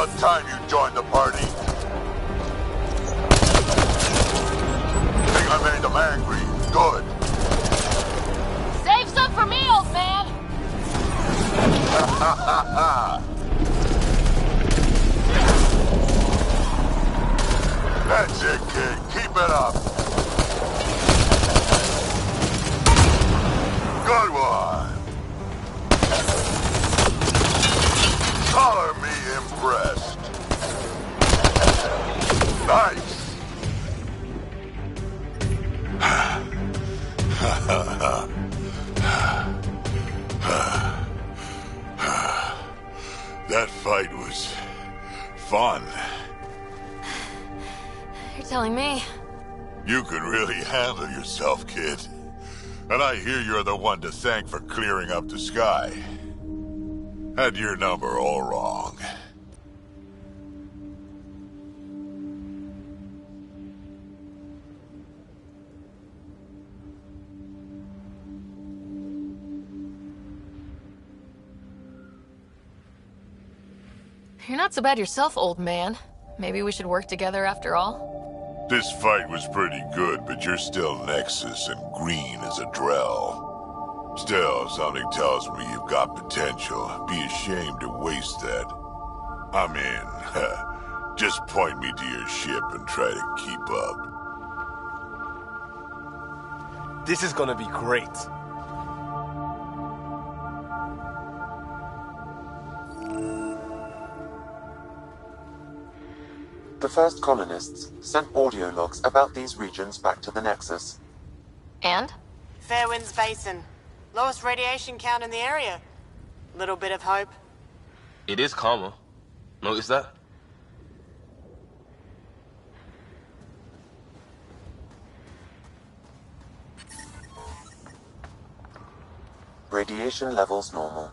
about time you joined the party. Think I made them angry. Good. Save some for me, old man! That's it, kid. Keep it up. Good one. Color me impressed. Nice. That fight was fun. You're telling me. You could really handle yourself, kid. And I hear you're the one to thank for clearing up the sky. Had your number all wrong. You're not so bad yourself, old man. Maybe we should work together after all? This fight was pretty good, but you're still Nexus and green as a Drell. Still, something tells me you've got potential. Be ashamed to waste that. I mean, just point me to your ship and try to keep up. This is gonna be great. The first colonists sent audio logs about these regions back to the Nexus. And? Fairwinds Basin. Lowest radiation count in the area. Little bit of hope. It is calmer. Notice that? Radiation levels normal.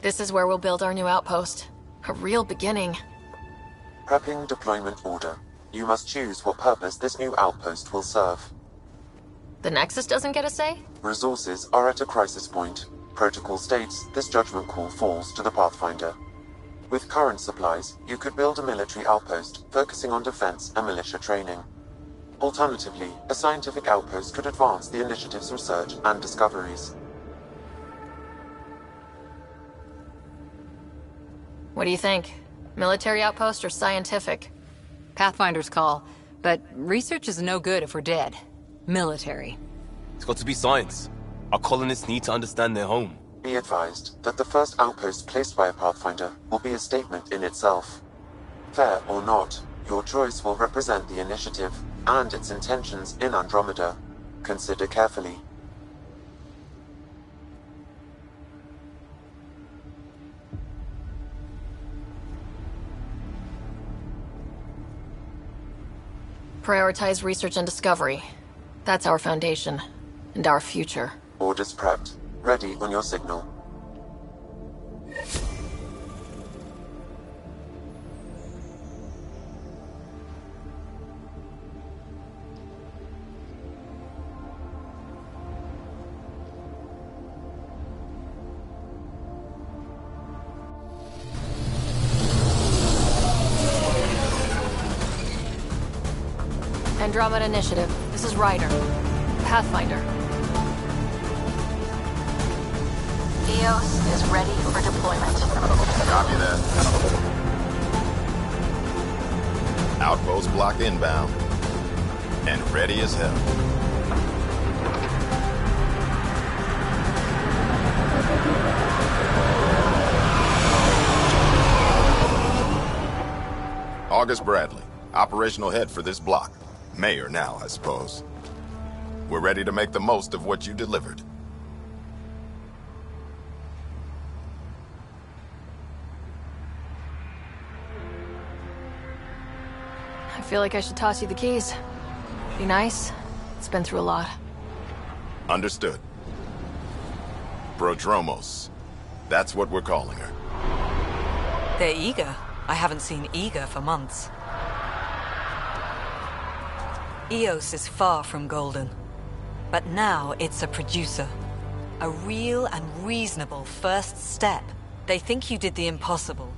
This is where we'll build our new outpost. A real beginning. Prepping deployment order. You must choose what purpose this new outpost will serve. The Nexus doesn't get a say? Resources are at a crisis point. Protocol states this judgment call falls to the Pathfinder. With current supplies, you could build a military outpost, focusing on defense and militia training. Alternatively, a scientific outpost could advance the initiative's research and discoveries. What do you think? Military outpost or scientific? Pathfinder's call, but research is no good if we're dead. Military. It's got to be science. Our colonists need to understand their home. Be advised that the first outpost placed by a Pathfinder will be a statement in itself. Fair or not, your choice will represent the initiative and its intentions in Andromeda. Consider carefully. Prioritize research and discovery. That's our foundation. And our future. Orders prepped. Ready on your signal. Andromeda Initiative. This is Ryder. Pathfinder. EOS is ready for deployment. Copy that. Outpost block inbound. And ready as hell. August Bradley, operational head for this block. Mayor now, I suppose. We're ready to make the most of what you delivered. I feel like I should toss you the keys. Be nice. It's been through a lot. Understood. Prodromos. That's what we're calling her. The Ega. I haven't seen Eager for months. Eos is far from golden. But now it's a producer. A real and reasonable first step. They think you did the impossible.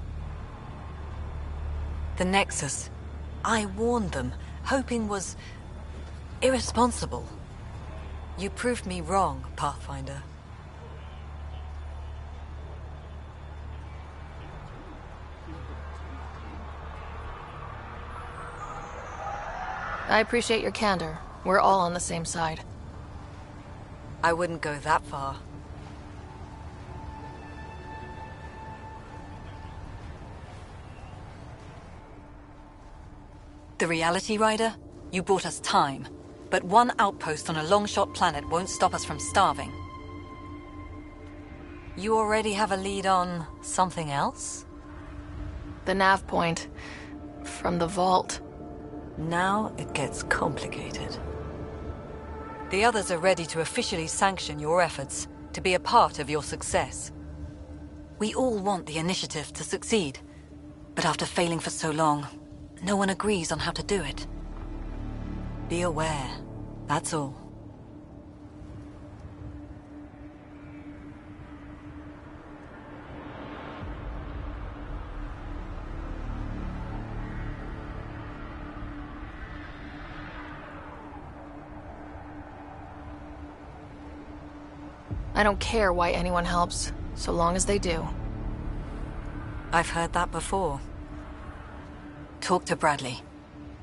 The Nexus. I warned them, hoping was irresponsible. You proved me wrong, Pathfinder. I appreciate your candor. We're all on the same side. I wouldn't go that far. The Reality Rider? You bought us time. But one outpost on a long-shot planet won't stop us from starving. You already have a lead on something else? The nav point. From the vault. Now it gets complicated. The others are ready to officially sanction your efforts, to be a part of your success. We all want the initiative to succeed, but after failing for so long, no one agrees on how to do it. Be aware, that's all. I don't care why anyone helps, so long as they do. I've heard that before. Talk to Bradley.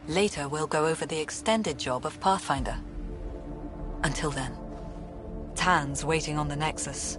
Later, we'll go over the extended job of Pathfinder. Until then, Tan's waiting on the Nexus.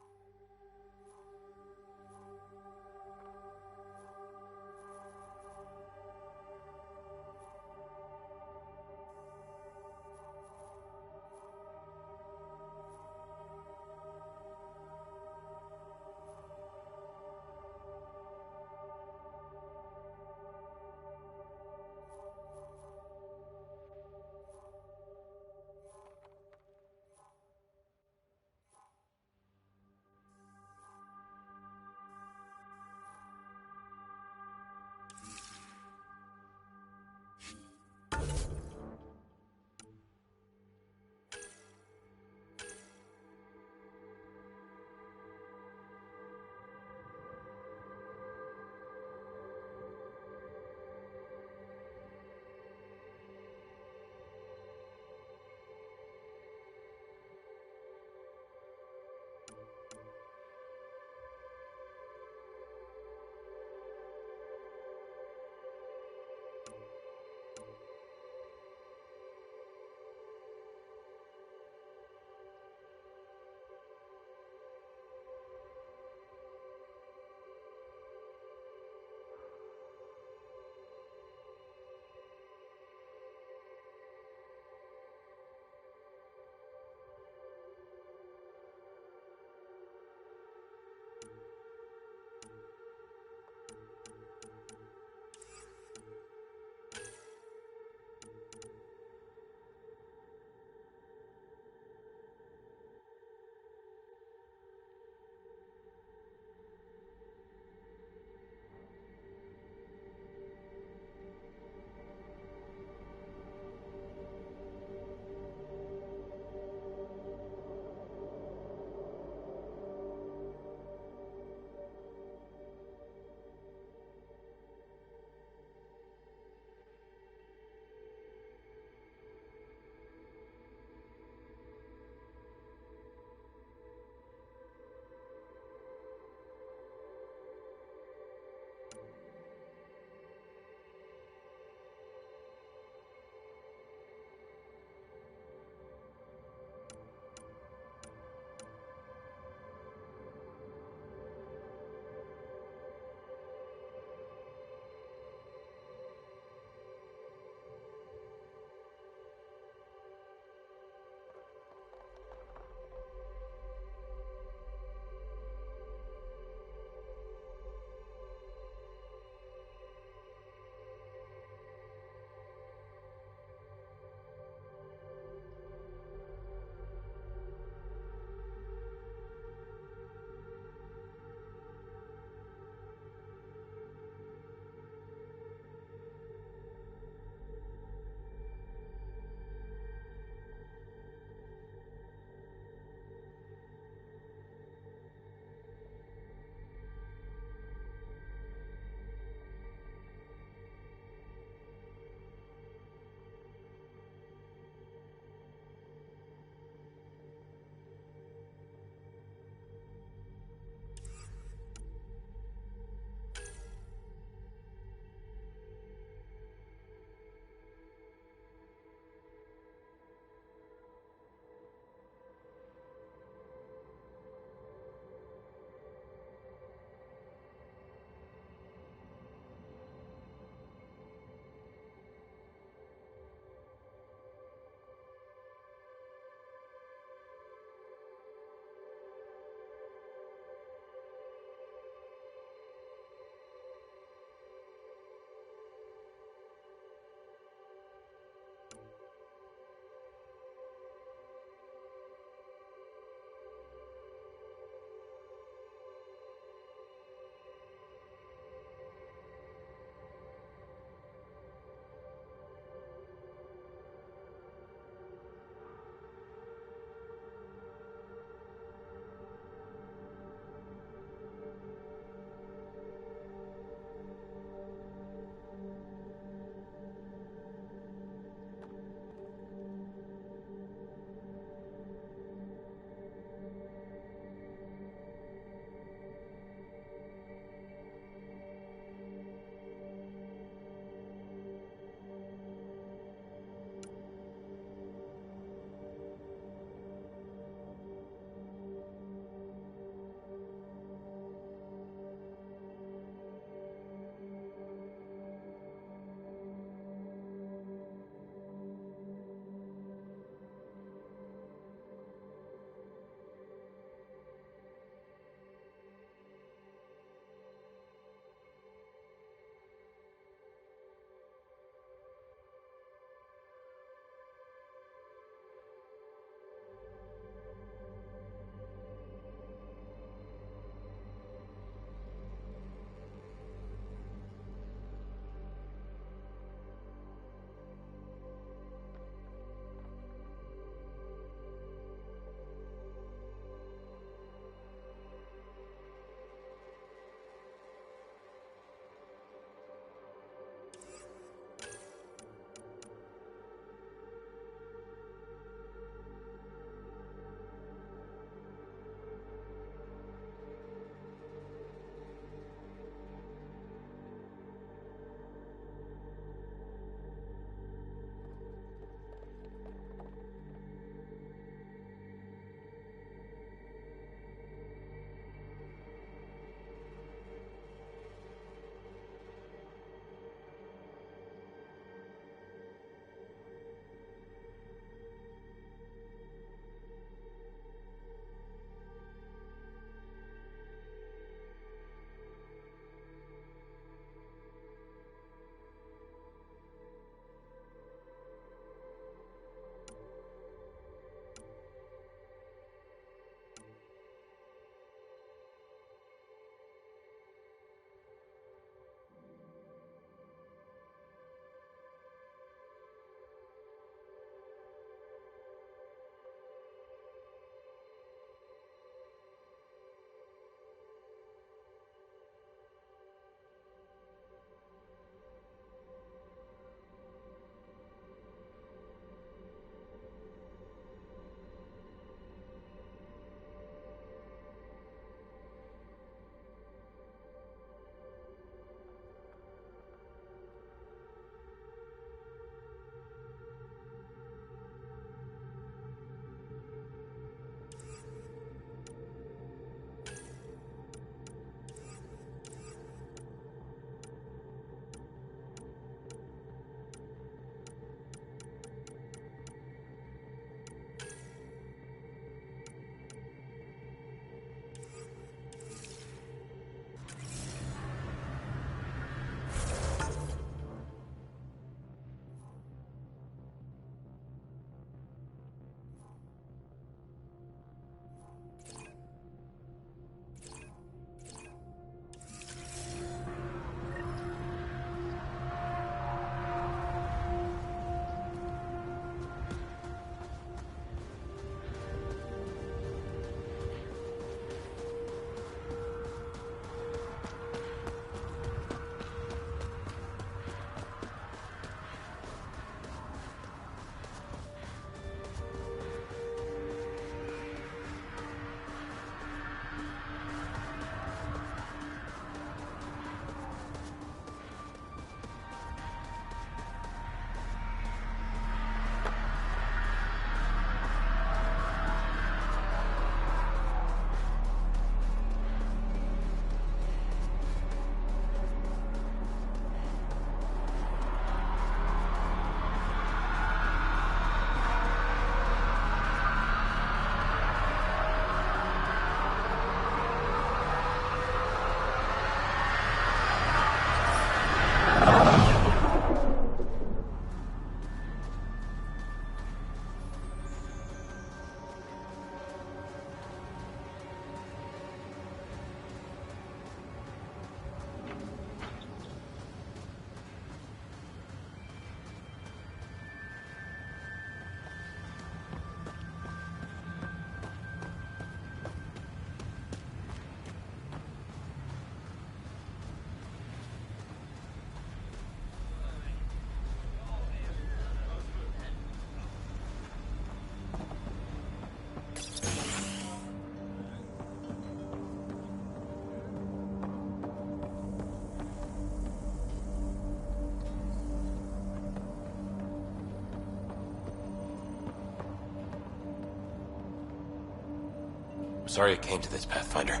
sorry it came to this, Pathfinder.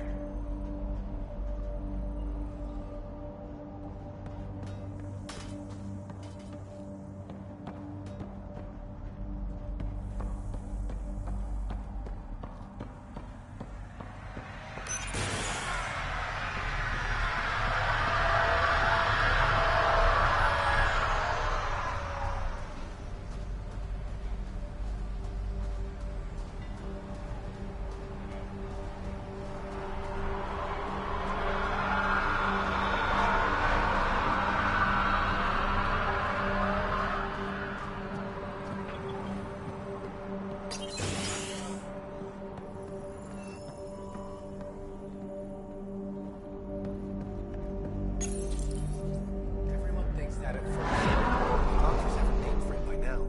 Everyone thinks that at first. The doctors have a name for it by now.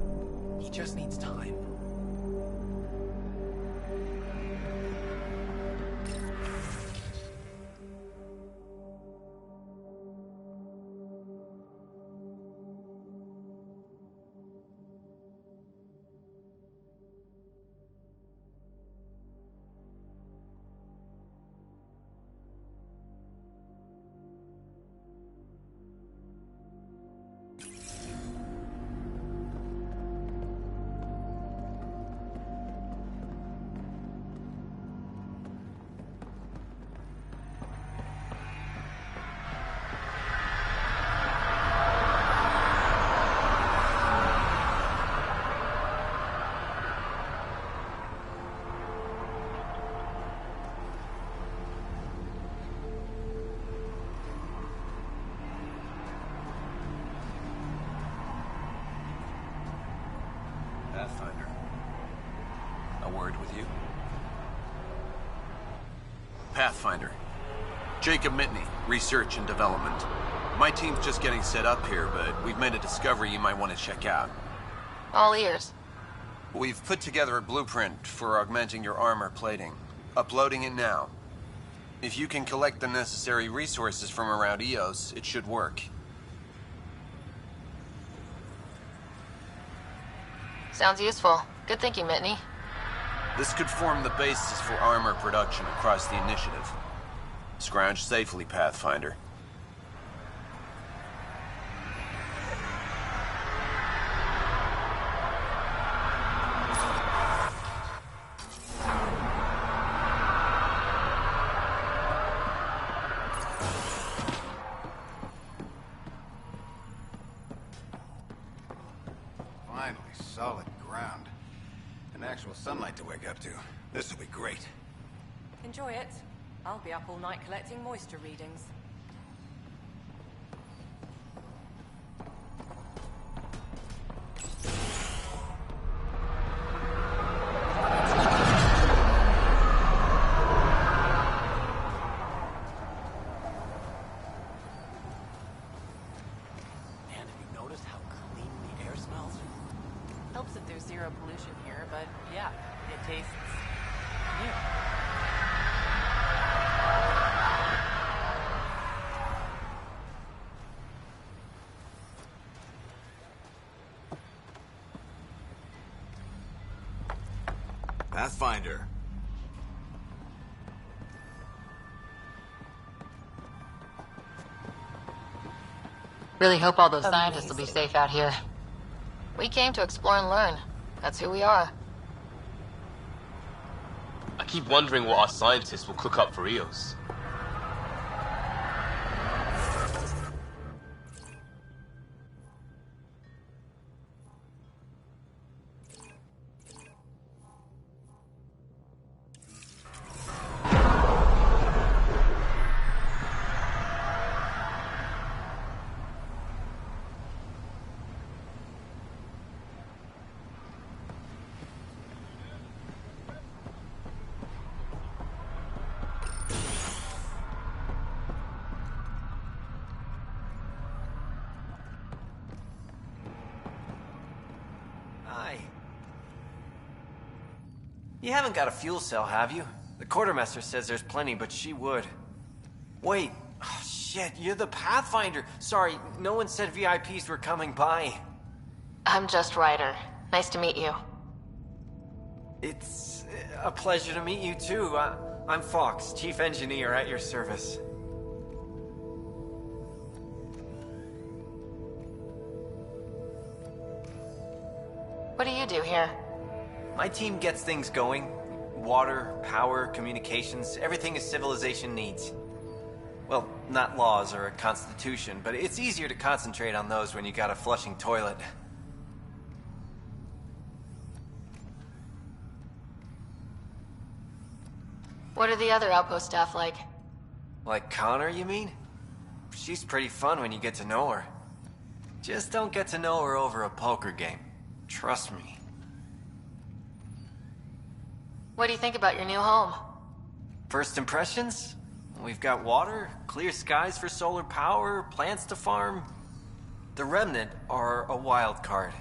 He just needs time. Pathfinder. A word with you? Pathfinder. Jacob Mitney, Research and Development. My team's just getting set up here, but we've made a discovery you might want to check out. All ears. We've put together a blueprint for augmenting your armor plating. Uploading it now. If you can collect the necessary resources from around EOS, it should work. Sounds useful. Good thinking, Mitney. This could form the basis for armor production across the initiative. Scrounge safely, Pathfinder. Finally, solid ground. And actual sunlight to wake up to. This will be great. Enjoy it. I'll be up all night collecting moisture readings. Man, have you noticed how clean the air smells? Helps that there's zero pollution here, but yeah, it tastes new. Pathfinder. Really hope all those scientists will be safe out here. We came to explore and learn. That's who we are. I keep wondering what our scientists will cook up for EOS. You haven't got a fuel cell, have you? The quartermaster says there's plenty, but she would. Wait. Oh, shit, you're the Pathfinder. Sorry, no one said VIPs were coming by. I'm just Ryder. Nice to meet you. It's a pleasure to meet you, too. I'm Fox, Chief Engineer at your service. What do you do here? My team gets things going. Water, power, communications, everything a civilization needs. Well, not laws or a constitution, but it's easier to concentrate on those when you got a flushing toilet. What are the other outpost staff like? Like Connor, you mean? She's pretty fun when you get to know her. Just don't get to know her over a poker game. Trust me. What do you think about your new home? First impressions? We've got water, clear skies for solar power, plants to farm. The Remnant are a wild card.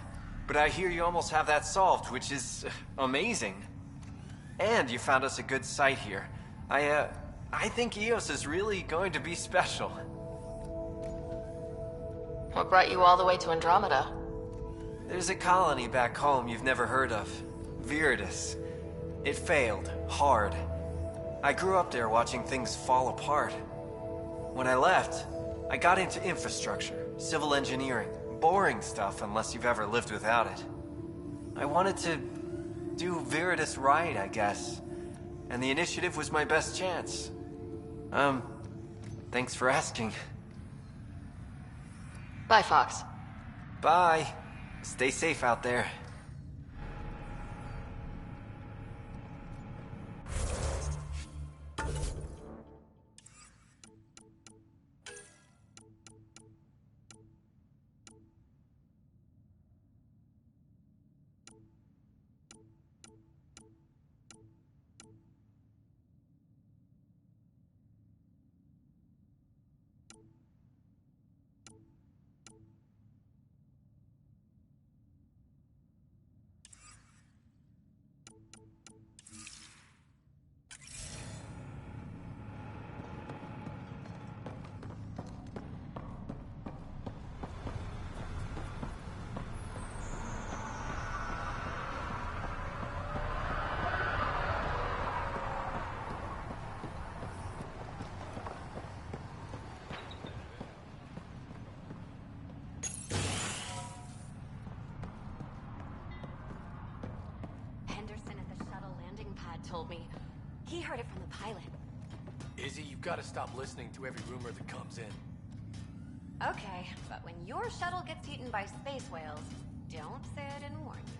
But I hear you almost have that solved, which is amazing. And you found us a good site here. I think EOS is really going to be special. What brought you all the way to Andromeda? There's a colony back home you've never heard of. Viridis. It failed, hard. I grew up there watching things fall apart. When I left, I got into infrastructure, civil engineering. Boring stuff unless you've ever lived without it. I wanted to do Viridis right, I guess. And the initiative was my best chance. Thanks for asking. Bye, Fox. Bye. Stay safe out there. Told me. He heard it from the pilot. Izzy, you've got to stop listening to every rumor that comes in. Okay, but when your shuttle gets eaten by space whales, don't say I didn't warn you.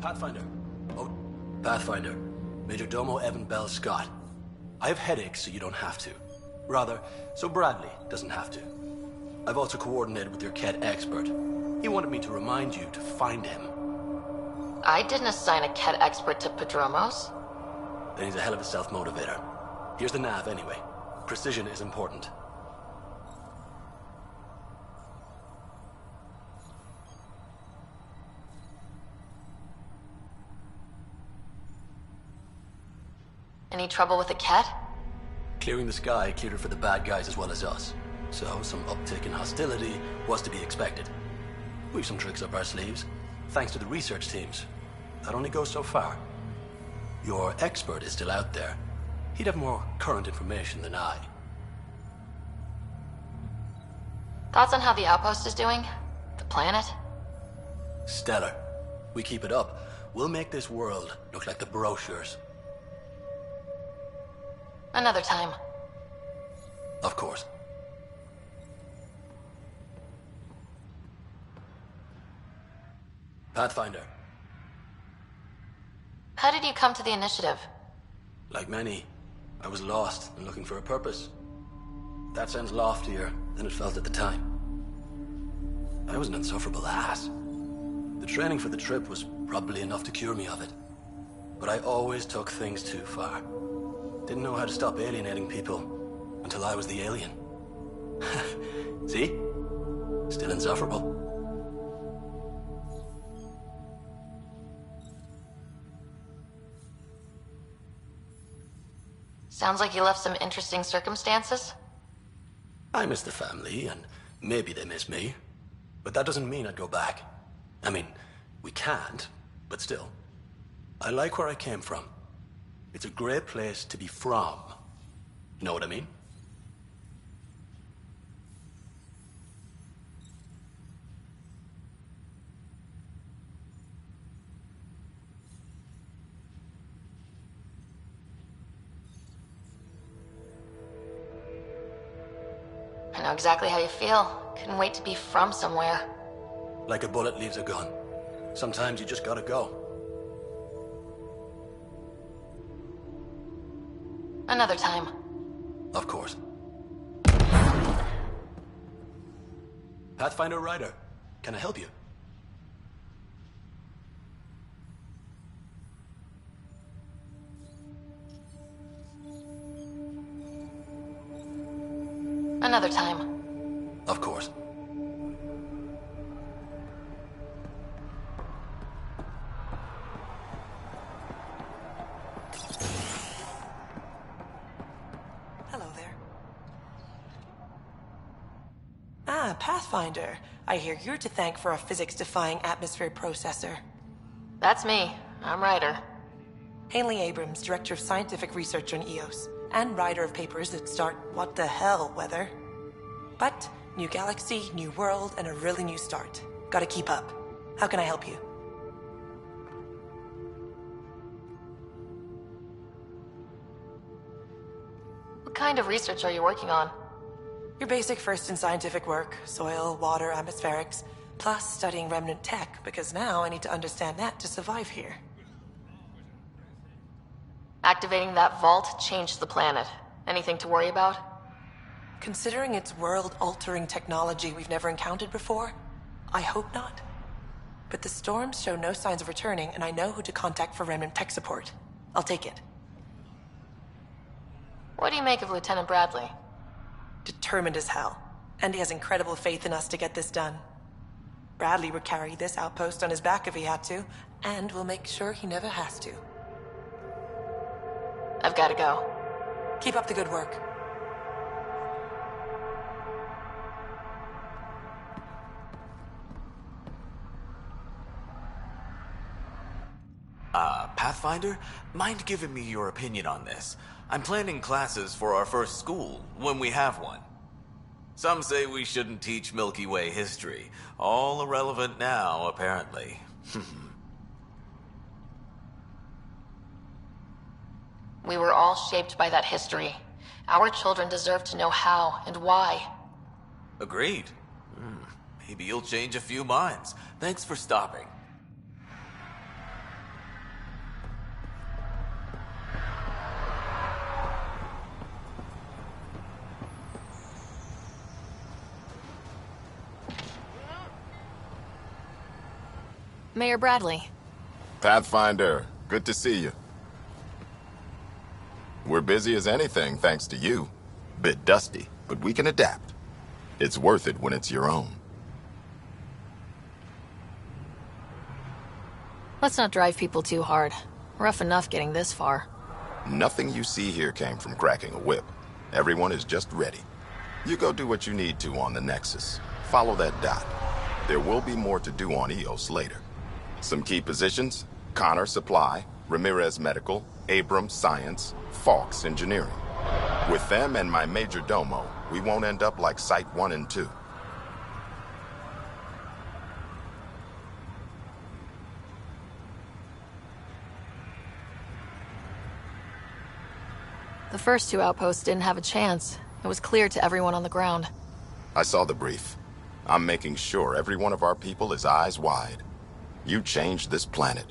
Pathfinder. Oh, Pathfinder. Major Domo Evan Bell Scott. I have headaches, so you don't have to. Rather, so Bradley doesn't have to. I've also coordinated with your Ket expert. He wanted me to remind you to find him. I didn't assign a Ket expert to Padromos. Then he's a hell of a self-motivator. Here's the nav anyway. Precision is important. Any trouble with the Ket? Clearing the sky cleared it for the bad guys as well as us. So some uptick in hostility was to be expected. We've some tricks up our sleeves, thanks to the research teams. That only goes so far. Your expert is still out there. He'd have more current information than I. Thoughts on how the outpost is doing? The planet? Stellar. We keep it up, we'll make this world look like the brochures. Another time. Of course. Pathfinder. How did you come to the initiative? Like many, I was lost and looking for a purpose. That sounds loftier than it felt at the time. I was an insufferable ass. The training for the trip was probably enough to cure me of it. But I always took things too far. Didn't know how to stop alienating people until I was the alien. See? Still insufferable. Sounds like you left some interesting circumstances. I miss the family, and maybe they miss me. But that doesn't mean I'd go back. I mean, we can't, but still. I like where I came from. It's a great place to be from. Know what I mean? I know exactly how you feel. Couldn't wait to be from somewhere. Like a bullet leaves a gun. Sometimes you just gotta go. Another time. Of course. Pathfinder Ryder, can I help you? Another time. Of course. Hello there. Ah, Pathfinder. I hear you're to thank for a physics-defying atmosphere processor. That's me. I'm Ryder. Haley Abrams, Director of Scientific Research on EOS, and writer of papers that start what the hell weather. But, new galaxy, new world, and a really new start. Gotta keep up. How can I help you? What kind of research are you working on? Your basic first in scientific work, soil, water, atmospherics, plus studying remnant tech, because now I need to understand that to survive here. Activating that vault changed the planet. Anything to worry about? Considering it's world-altering technology we've never encountered before, I hope not. But the storms show no signs of returning, and I know who to contact for remnant tech support. I'll take it. What do you make of Lieutenant Bradley? Determined as hell. And he has incredible faith in us to get this done. Bradley would carry this outpost on his back if he had to, and we'll make sure he never has to. I've got to go. Keep up the good work. Pathfinder? Mind giving me your opinion on this? I'm planning classes for our first school, when we have one. Some say we shouldn't teach Milky Way history. All irrelevant now, apparently. We were all shaped by that history. Our children deserve to know how and why. Agreed. Maybe you'll change a few minds. Thanks for stopping. Mayor Bradley. Pathfinder, good to see you. We're busy as anything, thanks to you. Bit dusty, but we can adapt. It's worth it when it's your own. Let's not drive people too hard. Rough enough getting this far. Nothing you see here came from cracking a whip. Everyone is just ready. You go do what you need to on the Nexus. Follow that dot. There will be more to do on EOS later. Some key positions: Connor Supply, Ramirez Medical, Abrams Science, Falks Engineering. With them and my major domo, we won't end up like Site 1 and 2. The first two outposts didn't have a chance. It was clear to everyone on the ground. I saw the brief. I'm making sure every one of our people is eyes wide. You changed this planet,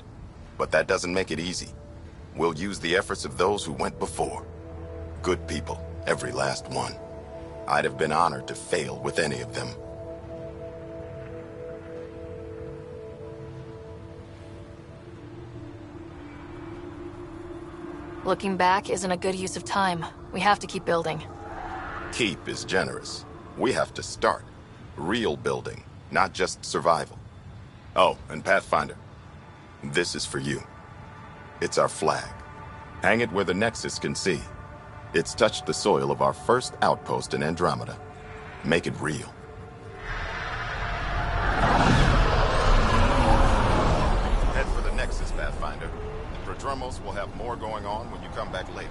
but that doesn't make it easy. We'll use the efforts of those who went before. Good people, every last one. I'd have been honored to fail with any of them. Looking back isn't a good use of time. We have to keep building. Keep is generous. We have to start. Real building, not just survival. Oh, and Pathfinder, this is for you. It's our flag. Hang it where the Nexus can see. It's touched the soil of our first outpost in Andromeda. Make it real. Head for the Nexus, Pathfinder. Prodromos will have more going on when you come back later.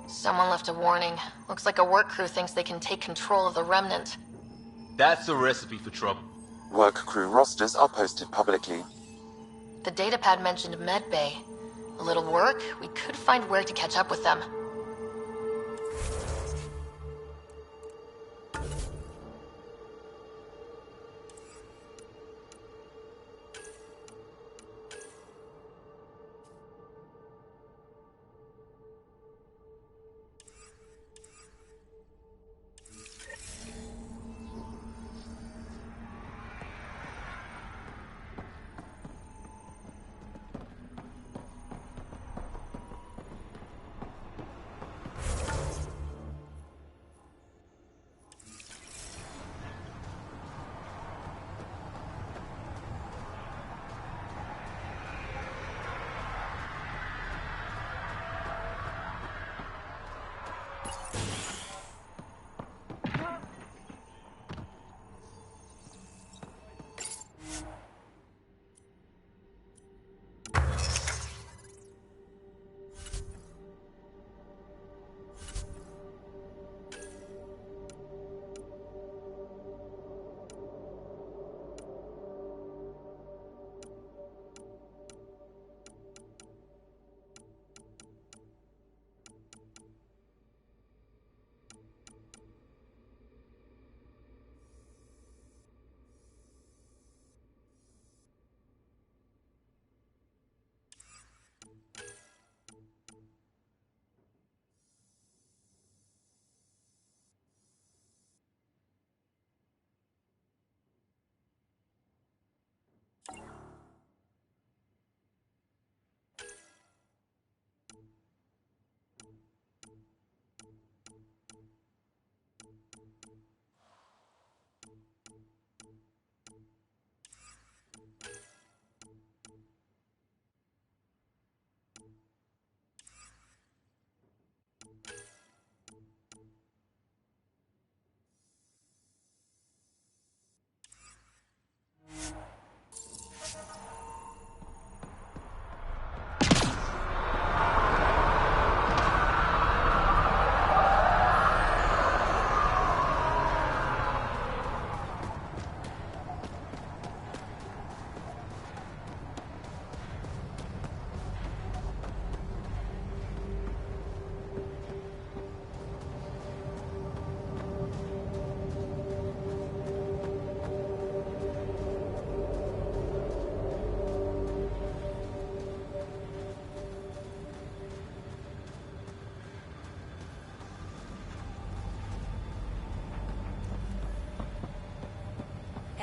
Someone left a warning. Looks like a work crew thinks they can take control of the remnant. That's a recipe for trouble. Work crew rosters are posted publicly. The datapad mentioned Medbay. A little work, we could find where to catch up with them.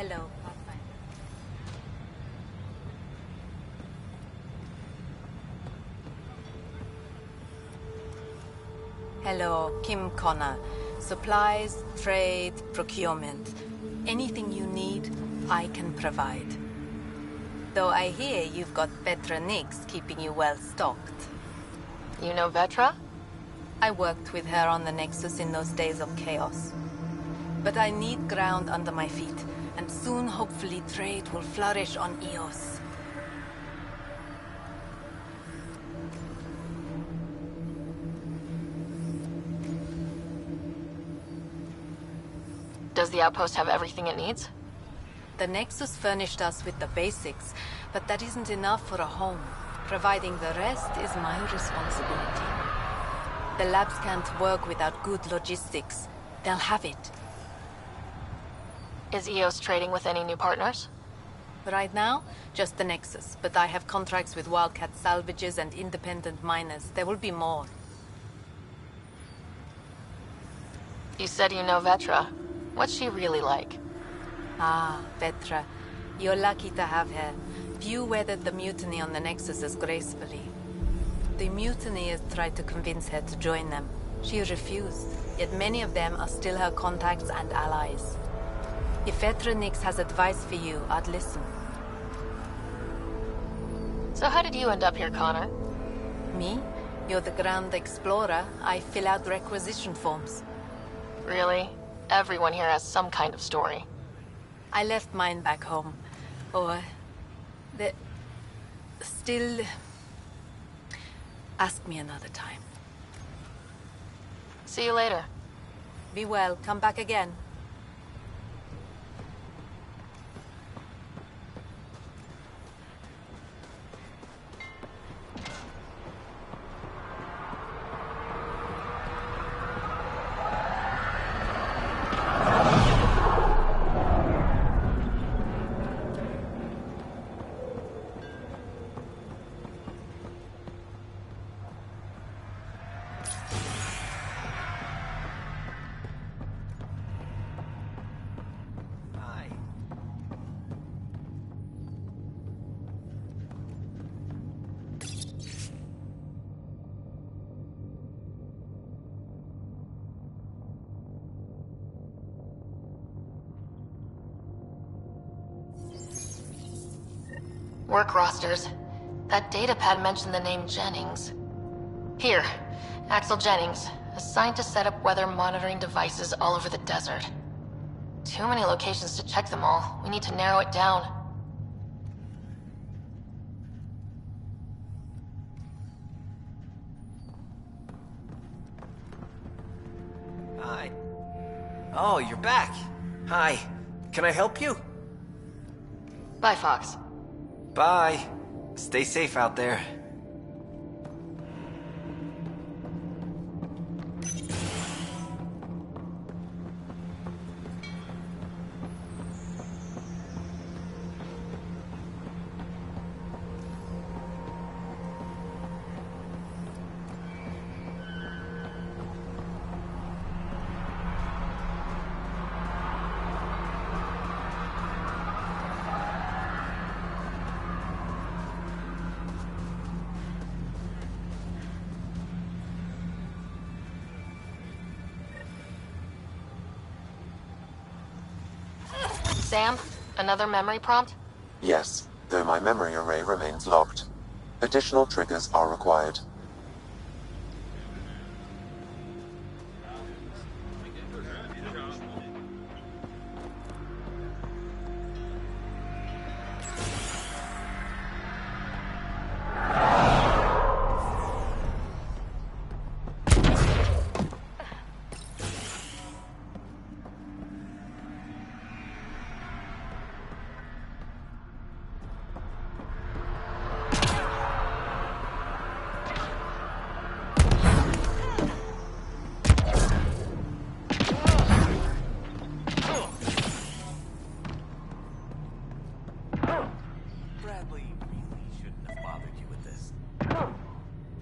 Hello. Hello, Kim Connor. Supplies, trade, procurement. Anything you need, I can provide. Though I hear you've got Vetra Nix keeping you well stocked. You know Vetra? I worked with her on the Nexus in those days of chaos. But I need ground under my feet, and soon hopefully trade will flourish on Eos. Does the outpost have everything it needs? The Nexus furnished us with the basics, but that isn't enough for a home. Providing the rest is my responsibility. The labs can't work without good logistics. They'll have it. Is Eos trading with any new partners? Right now, just the Nexus, but I have contracts with Wildcat salvages and independent miners. There will be more. You said you know Vetra. What's she really like? Ah, Vetra. You're lucky to have her. Few weathered the mutiny on the Nexus as gracefully. The mutineers tried to convince her to join them. She refused, yet many of them are still her contacts and allies. If Vetra Nix has advice for you, I'd listen. So how did you end up here, Connor? Me? You're the ground explorer. I fill out requisition forms. Really? Everyone here has some kind of story. I left mine back home. Or... Still... Ask me another time. See you later. Be well. Come back again. Work rosters. That datapad mentioned the name Jennings. Here, Axel Jennings, assigned to set up weather monitoring devices all over the desert. Too many locations to check them all. We need to narrow it down. Hi. Oh, you're back. Hi. Can I help you? Bye, Fox. Bye. Stay safe out there. Sam, another memory prompt? Yes, though my memory array remains locked. Additional triggers are required.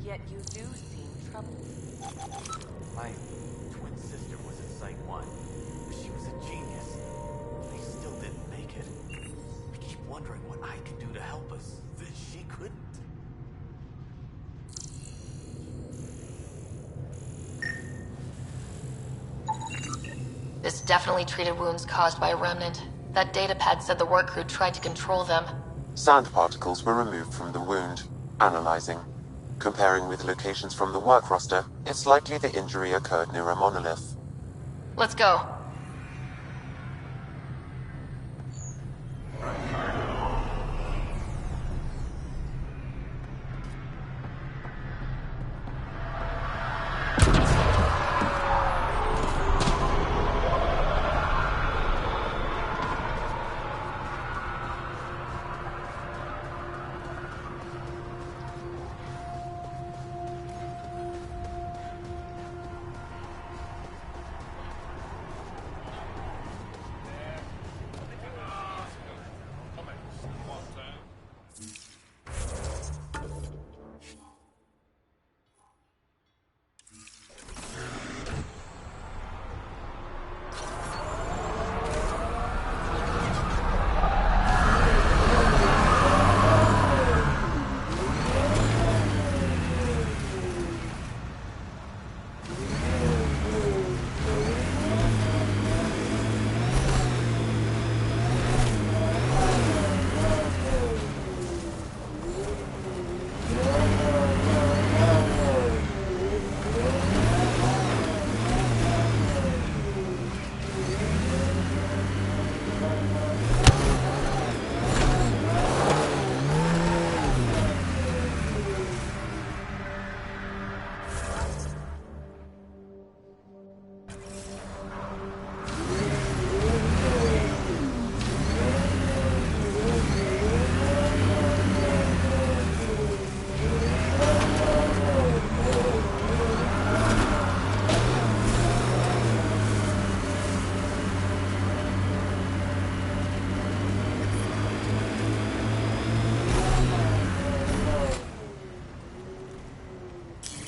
Yet you do seem troubled. My twin sister was in Site 1. She was a genius. They still didn't make it. I keep wondering what I can do to help us that she couldn't. This definitely treated wounds caused by a remnant. That datapad said the work crew tried to control them. Sand particles were removed from the wound. Analyzing. Comparing with locations from the work roster, it's likely the injury occurred near a monolith. Let's go.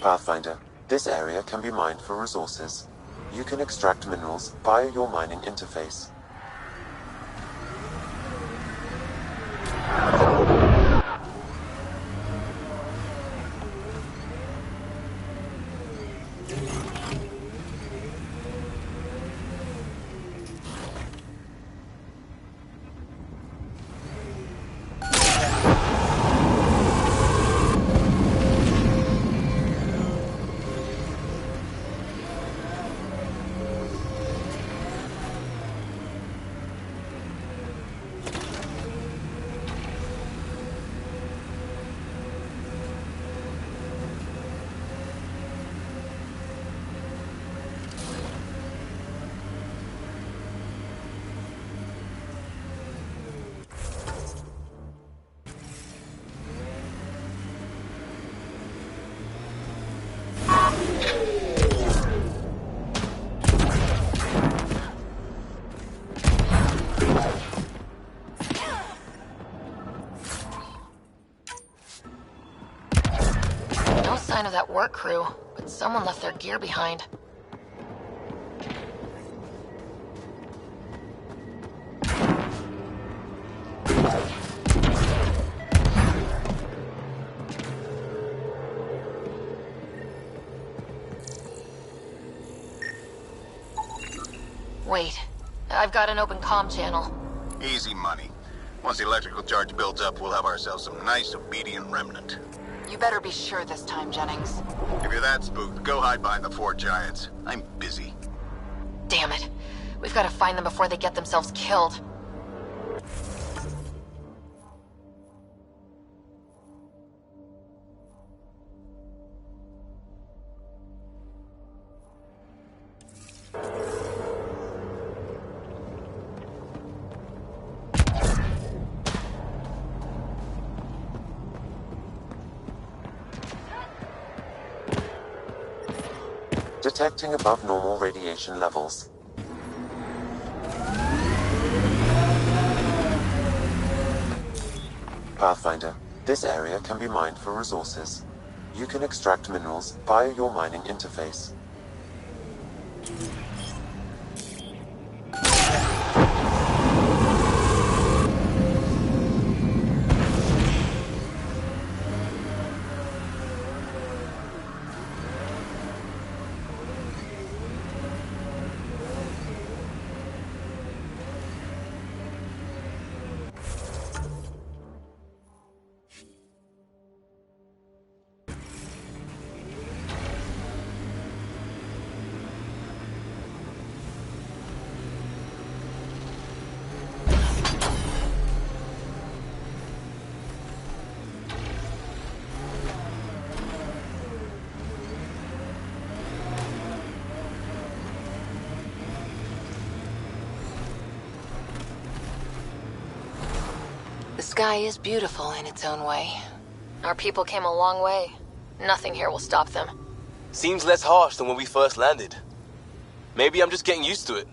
Pathfinder, this area can be mined for resources. You can extract minerals via your mining interface. sign of that work crew, but someone left their gear behind. Wait, I've got an open comm channel. Easy money. Once the electrical charge builds up, we'll have ourselves some nice obedient remnant. You better be sure this time, Jennings. If you're that spooked, go hide behind the four giants. I'm busy. Damn it. We've got to find them before they get themselves killed. Detecting above normal radiation levels. Pathfinder, this area can be mined for resources. You can extract minerals via your mining interface. The sky is beautiful in its own way. Our people came a long way. Nothing here will stop them. Seems less harsh than when we first landed. Maybe I'm just getting used to it.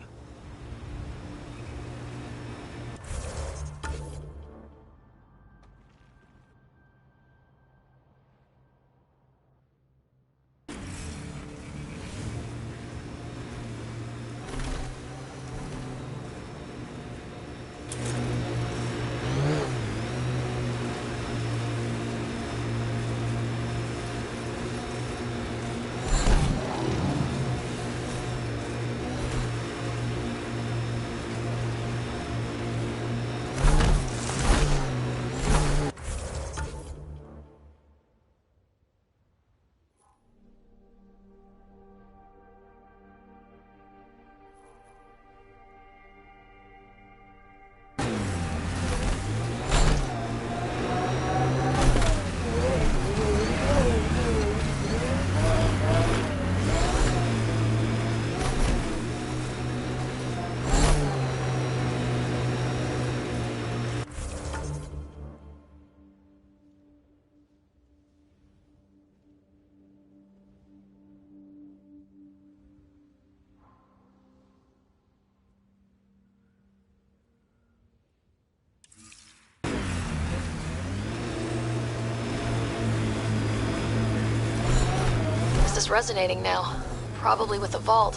This is resonating now. Probably with the vault.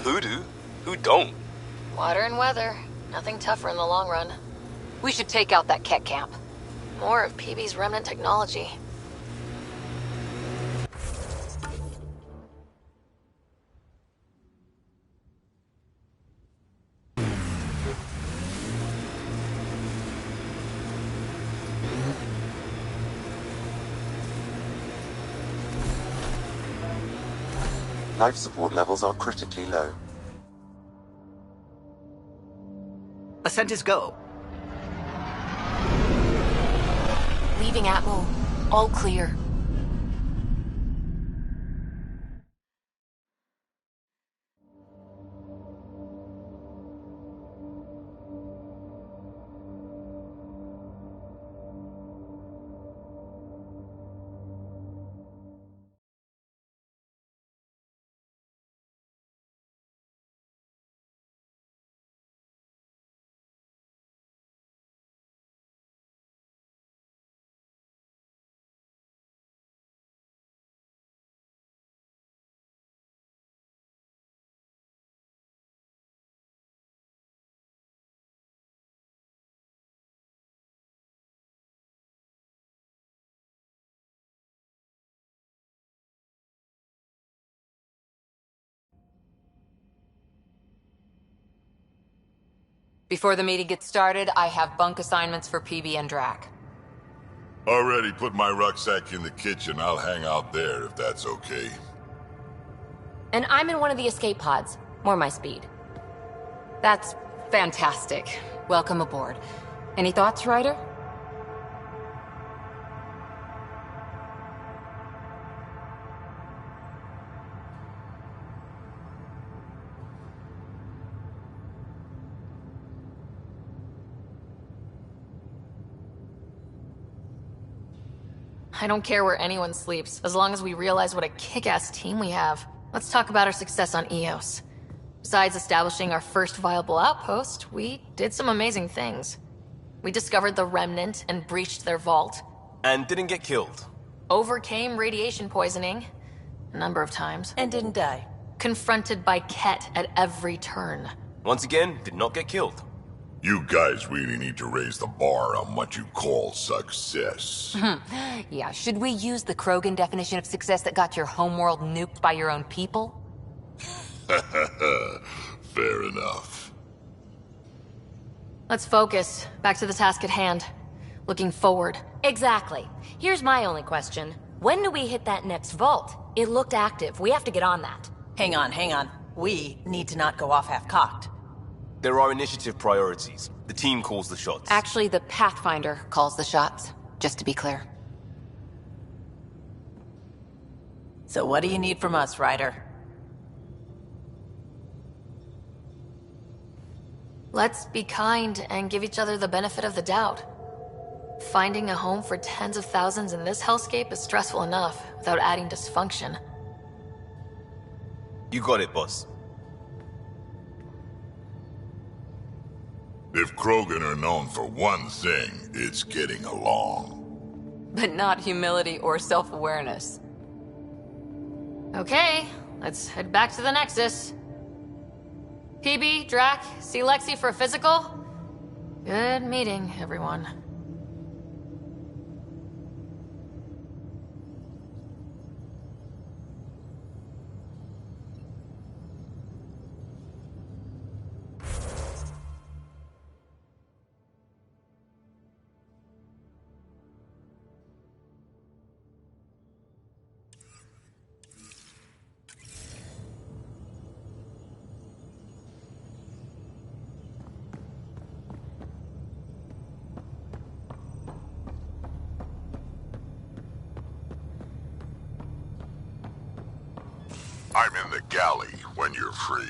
Who do? Who don't? Water and weather. Nothing tougher in the long run. We should take out that Ket camp. More of PB's remnant technology. Life support levels are critically low. Ascent is go. Leaving Atmo. All clear. Before the meeting gets started, I have bunk assignments for PB and Drac. Already put my rucksack in the kitchen. I'll hang out there if that's okay. And I'm in one of the escape pods. More my speed. That's fantastic. Welcome aboard. Any thoughts, Ryder? I don't care where anyone sleeps, as long as we realize what a kick-ass team we have. Let's talk about our success on Eos. Besides establishing our first viable outpost, we did some amazing things. We discovered the Remnant and breached their vault. And didn't get killed. Overcame radiation poisoning a number of times. And didn't die. Confronted by Ket at every turn. Once again, did not get killed. You guys really need to raise the bar on what you call success. Yeah, should we use the Krogan definition of success that got your homeworld nuked by your own people? Fair enough. Let's focus. Back to the task at hand. Looking forward. Exactly. Here's my only question. When do we hit that next vault? It looked active. We have to get on that. Hang on. We need to not go off half-cocked. There are initiative priorities. The team calls the shots. Actually, the Pathfinder calls the shots, just to be clear. So what do you need from us, Ryder? Let's be kind and give each other the benefit of the doubt. Finding a home for tens of thousands in this hellscape is stressful enough, without adding dysfunction. You got it, boss. If Krogan are known for one thing, it's getting along. But not humility or self-awareness. Okay, let's head back to the Nexus. PB, Drac, see Lexi for a physical? Good meeting, everyone. I'm in the galley when you're free.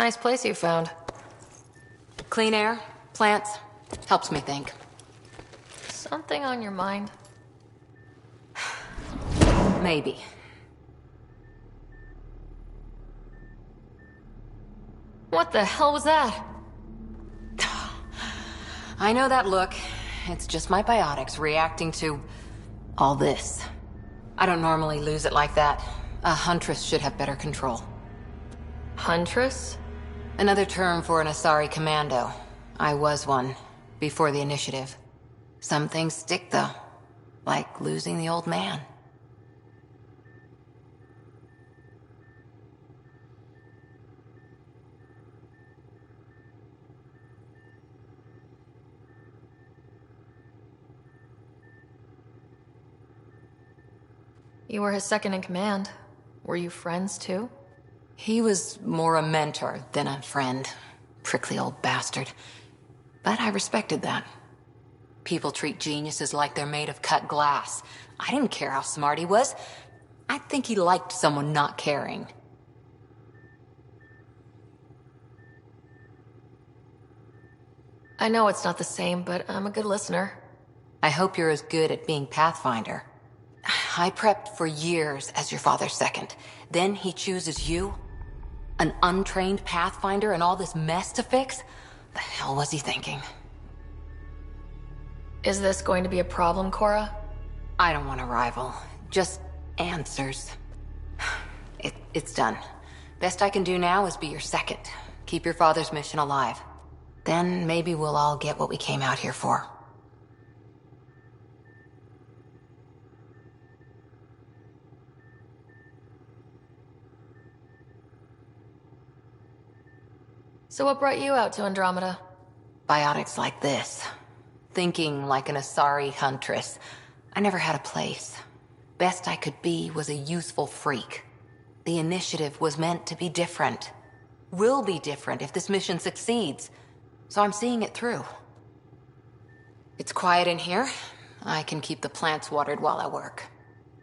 Nice place you found. Clean air, plants, helps me think. Something on your mind? Maybe. What the hell was that? I know that look. It's just my biotics reacting to all this. I don't normally lose it like that. A huntress should have better control. Huntress? Another term for an Asari commando. I was one, before the initiative. Some things stick, though. Like losing the old man. You were his second in command. Were you friends, too? He was more a mentor than a friend. Prickly old bastard. But I respected that. People treat geniuses like they're made of cut glass. I didn't care how smart he was. I think he liked someone not caring. I know it's not the same, but I'm a good listener. I hope you're as good at being Pathfinder. I prepped for years as your father's second. Then he chooses you? An untrained Pathfinder and all this mess to fix? The hell was he thinking? Is this going to be a problem, Cora? I don't want a rival. Just answers. It's done. Best I can do now is be your second. Keep your father's mission alive. Then maybe we'll all get what we came out here for. So what brought you out to Andromeda? Biotics like this. Thinking like an Asari huntress. I never had a place. Best I could be was a useful freak. The initiative was meant to be different. Will be different if this mission succeeds. So I'm seeing it through. It's quiet in here. I can keep the plants watered while I work.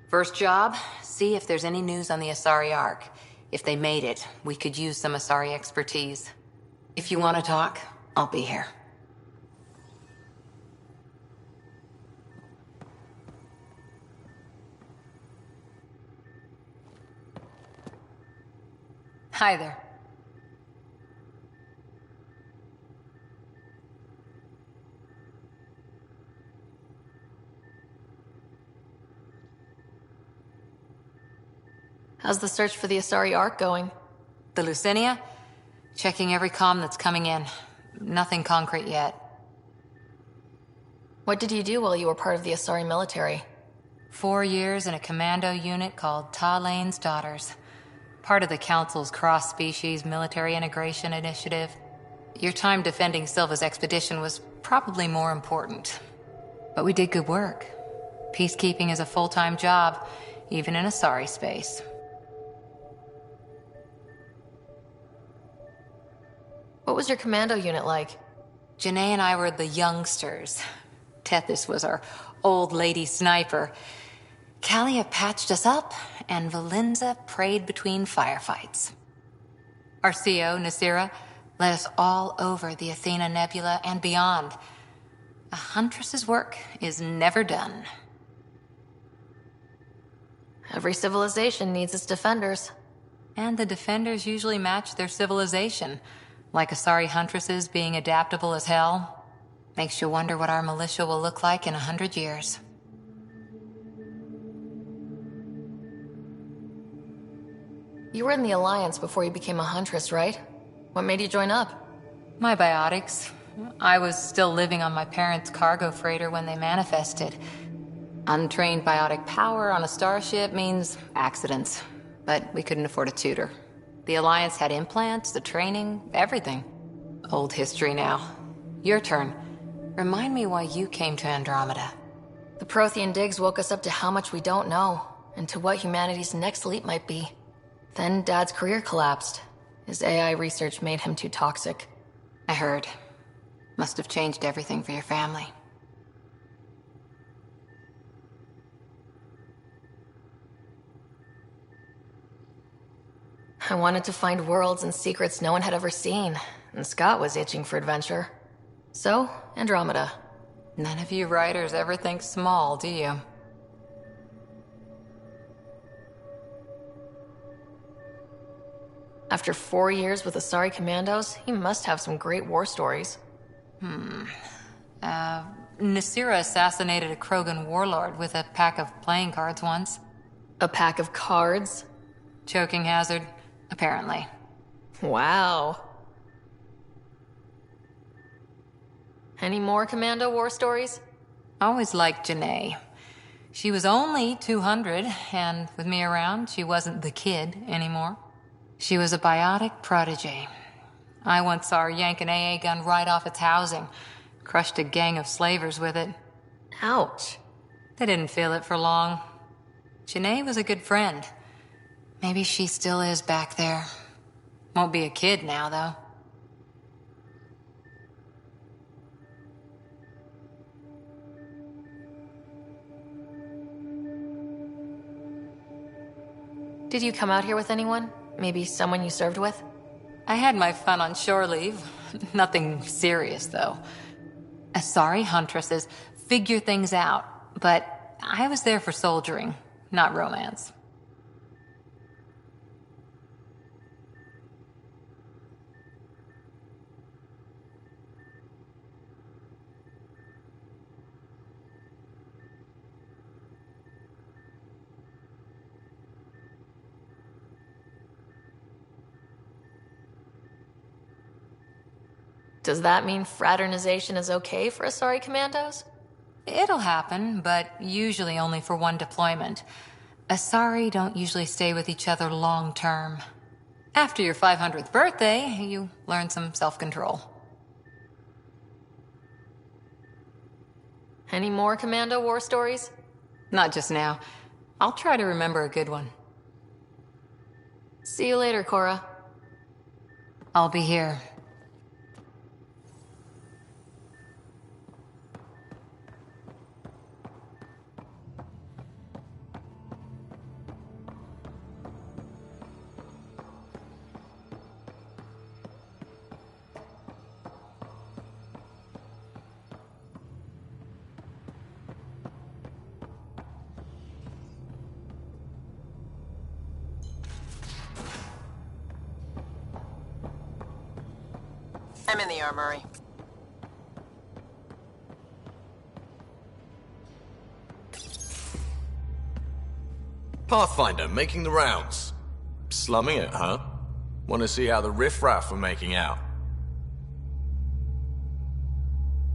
First job, see if there's any news on the Asari Ark. If they made it, we could use some Asari expertise. If you want to talk, I'll be here. Hi there. How's the search for the Asari Ark going? The Lucinia? Checking every comm that's coming in. Nothing concrete yet. What did you do while you were part of the Asari military? 4 years in a commando unit called Ta Lane's Daughters. Part of the Council's cross-species military integration initiative. Your time defending Silva's expedition was probably more important. But we did good work. Peacekeeping is a full-time job, even in Asari space. What was your commando unit like? Janae and I were the youngsters. Tethys was our old lady sniper. Kalia patched us up, and Valenza prayed between firefights. Our CO, Nasira, led us all over the Athena Nebula and beyond. A huntress's work is never done. Every civilization needs its defenders. And the defenders usually match their civilization. Like Asari huntresses being adaptable as hell. Makes you wonder what our militia will look like in 100 years. You were in the Alliance before you became a huntress, right? What made you join up? My biotics. I was still living on my parents' cargo freighter when they manifested. Untrained biotic power on a starship means accidents. But we couldn't afford a tutor. The Alliance had implants, the training, everything. Old history now. Your turn. Remind me why you came to Andromeda. The Prothean digs woke us up to how much we don't know, and to what humanity's next leap might be. Then Dad's career collapsed. His AI research made him too toxic. I heard. Must have changed everything for your family. I wanted to find worlds and secrets no one had ever seen, and Scott was itching for adventure. So, Andromeda. None of you writers ever think small, do you? After 4 years with the Asari Commandos, he must have some great war stories. Nasira assassinated a Krogan warlord with a pack of playing cards once. A pack of cards? Choking hazard, apparently. Wow. Any more Commando war stories? Always liked Janae. She was only 200, and with me around, she wasn't the kid anymore. She was a biotic protege. I once saw her yank an AA gun right off its housing. Crushed a gang of slavers with it. Ouch. They didn't feel it for long. Janae was a good friend. Maybe she still is back there. Won't be a kid now, though. Did you come out here with anyone? Maybe someone you served with? I had my fun on shore leave. Nothing serious, though. Asari huntresses figure things out, but I was there for soldiering, not romance. Does that mean fraternization is okay for Asari Commandos? It'll happen, but usually only for one deployment. Asari don't usually stay with each other long term. After your 500th birthday, you learn some self-control. Any more Commando war stories? Not just now. I'll try to remember a good one. See you later, Cora. I'll be here. I'm in the armory. Pathfinder, making the rounds. Slumming it, huh? Want to see how the riffraff are making out?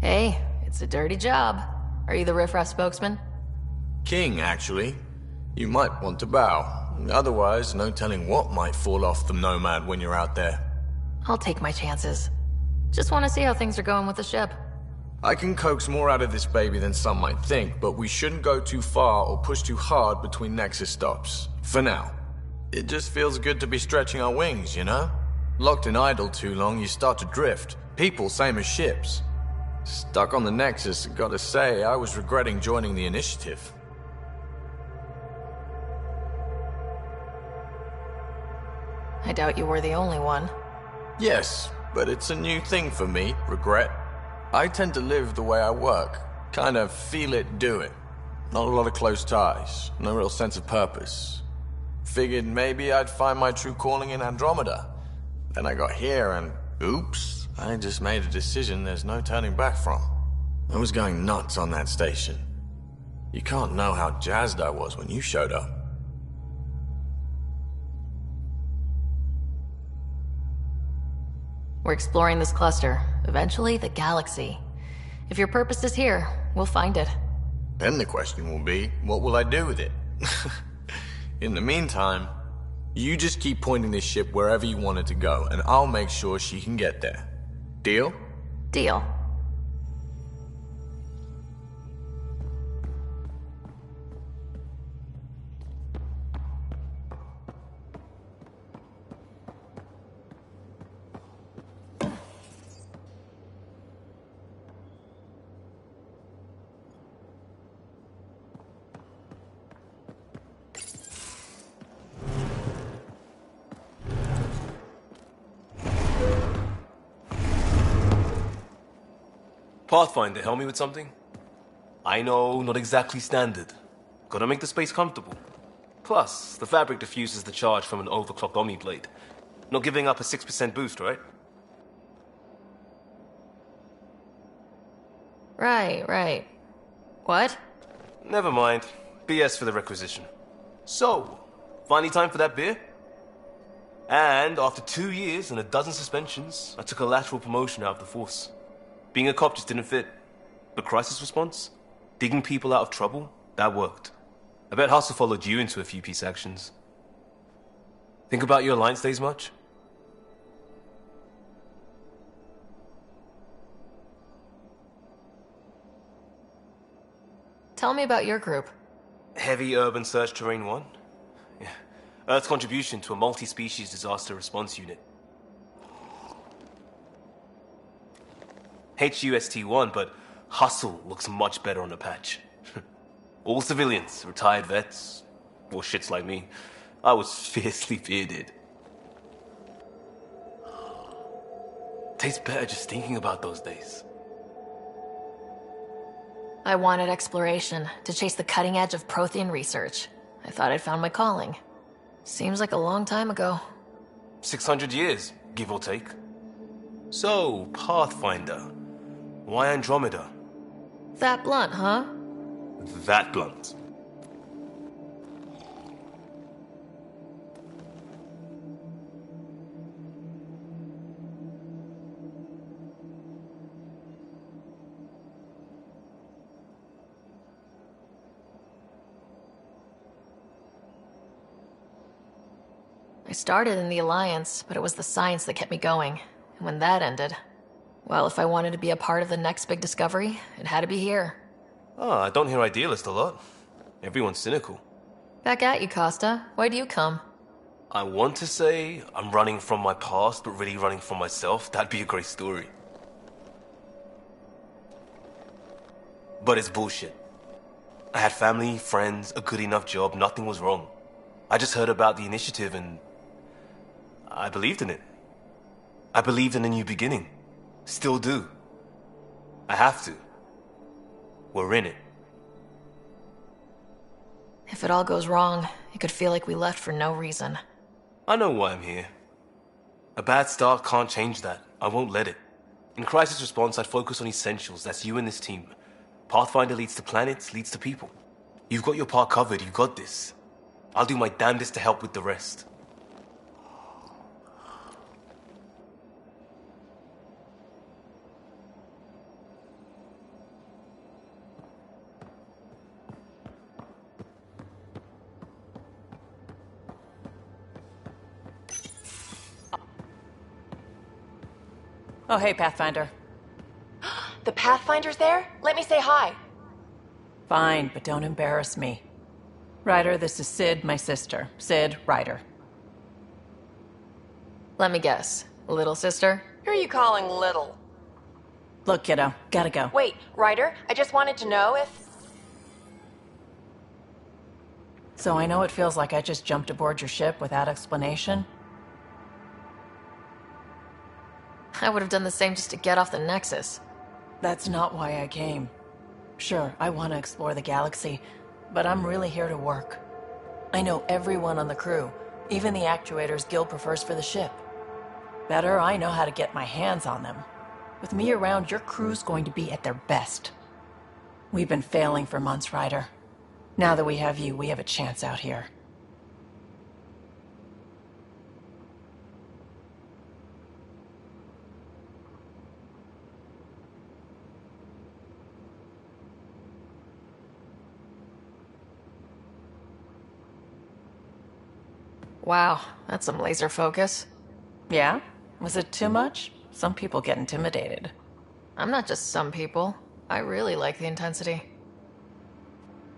Hey, it's a dirty job. Are you the riffraff spokesman? King, actually. You might want to bow. Otherwise, no telling what might fall off the Nomad when you're out there. I'll take my chances. Just want to see how things are going with the ship. I can coax more out of this baby than some might think, but we shouldn't go too far or push too hard between Nexus stops. For now. It just feels good to be stretching our wings, you know? Locked in idle too long, you start to drift. People, same as ships. Stuck on the Nexus, gotta say, I was regretting joining the Initiative. I doubt you were the only one. Yes, but it's a new thing for me, regret. I tend to live the way I work. Kind of feel it, do it. Not a lot of close ties, no real sense of purpose. Figured maybe I'd find my true calling in Andromeda. Then I got here and, oops, I just made a decision there's no turning back from. I was going nuts on that station. You can't know how jazzed I was when you showed up. We're exploring this cluster, eventually the galaxy. If your purpose is here, we'll find it. Then the question will be, what will I do with it? In the meantime, you just keep pointing this ship wherever you want it to go, and I'll make sure she can get there. Deal? Deal. Pathfinder, help me with something? I know, not exactly standard. Gotta make the space comfortable. Plus, the fabric diffuses the charge from an overclocked Omni blade. Not giving up a 6% boost, right? Right. What? Never mind. BS for the requisition. So, finally time for that beer? And after 2 years and a dozen suspensions, I took a lateral promotion out of the force. Being a cop just didn't fit. But crisis response? Digging people out of trouble? That worked. I bet Hustle followed you into a few peace actions. Think about your Alliance days much? Tell me about your group. Heavy Urban Search Terrain 1? Yeah. Earth's contribution to a multi-species disaster response unit. HUST-1, but Hustle looks much better on the patch. All civilians, retired vets, or shits like me. I was fiercely bearded. Tastes better just thinking about those days. I wanted exploration, to chase the cutting edge of Prothean research. I thought I'd found my calling. Seems like a long time ago. 600 years, give or take. So, Pathfinder. Why Andromeda? That blunt, huh? That blunt. I started in the Alliance, but it was the science that kept me going. And when that ended, well, if I wanted to be a part of the next big discovery, it had to be here. Oh, I don't hear idealist a lot. Everyone's cynical. Back at you, Costa. Why'd you come? I want to say I'm running from my past, but really running from myself. That'd be a great story. But it's bullshit. I had family, friends, a good enough job, nothing was wrong. I just heard about the initiative and I believed in it. I believed in a new beginning. Still do. I have to. We're in it. If it all goes wrong, it could feel like we left for no reason. I know why I'm here. A bad start can't change that. I won't let it. In crisis response, I'd focus on essentials. That's you and this team. Pathfinder leads to planets, leads to people. You've got your part covered. You got this. I'll do my damnedest to help with the rest. Oh, hey, Pathfinder. The Pathfinder's there? Let me say hi. Fine, but don't embarrass me. Ryder, this is Sid, my sister. Sid, Ryder. Let me guess. Little sister? Who are you calling little? Look, kiddo, gotta go. Wait, Ryder, I just wanted to know if... So I know it feels like I just jumped aboard your ship without explanation. I would have done the same just to get off the Nexus. That's not why I came. Sure, I want to explore the galaxy, but I'm really here to work. I know everyone on the crew, even the actuators Gil prefers for the ship. Better, I know how to get my hands on them. With me around, your crew's going to be at their best. We've been failing for months, Ryder. Now that we have you, we have a chance out here. Wow, that's some laser focus. Yeah? Was it too much? Some people get intimidated. I'm not just some people. I really like the intensity.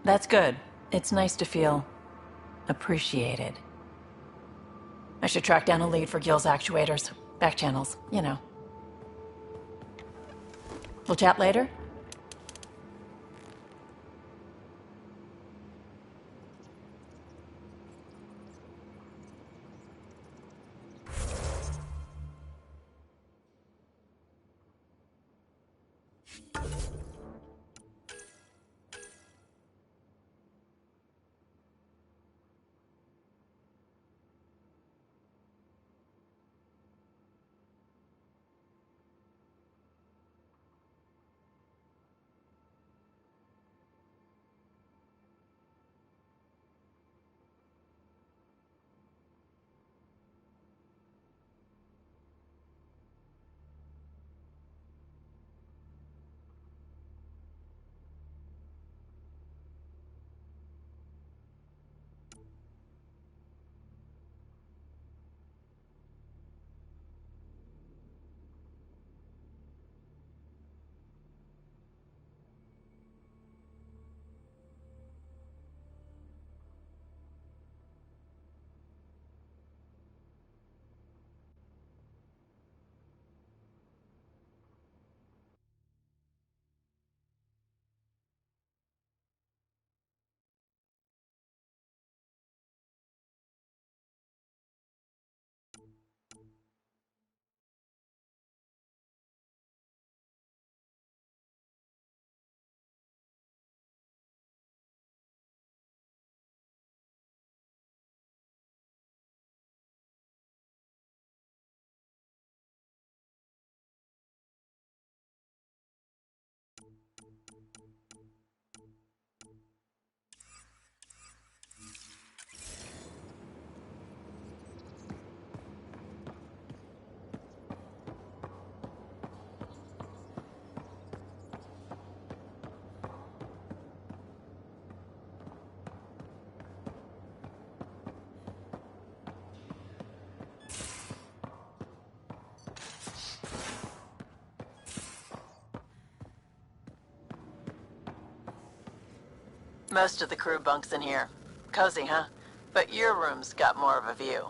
That's good. It's nice to feel appreciated. I should track down a lead for Gil's actuators. Back channels, you know. We'll chat later? Most of the crew bunks in here. Cozy, huh? But your room's got more of a view.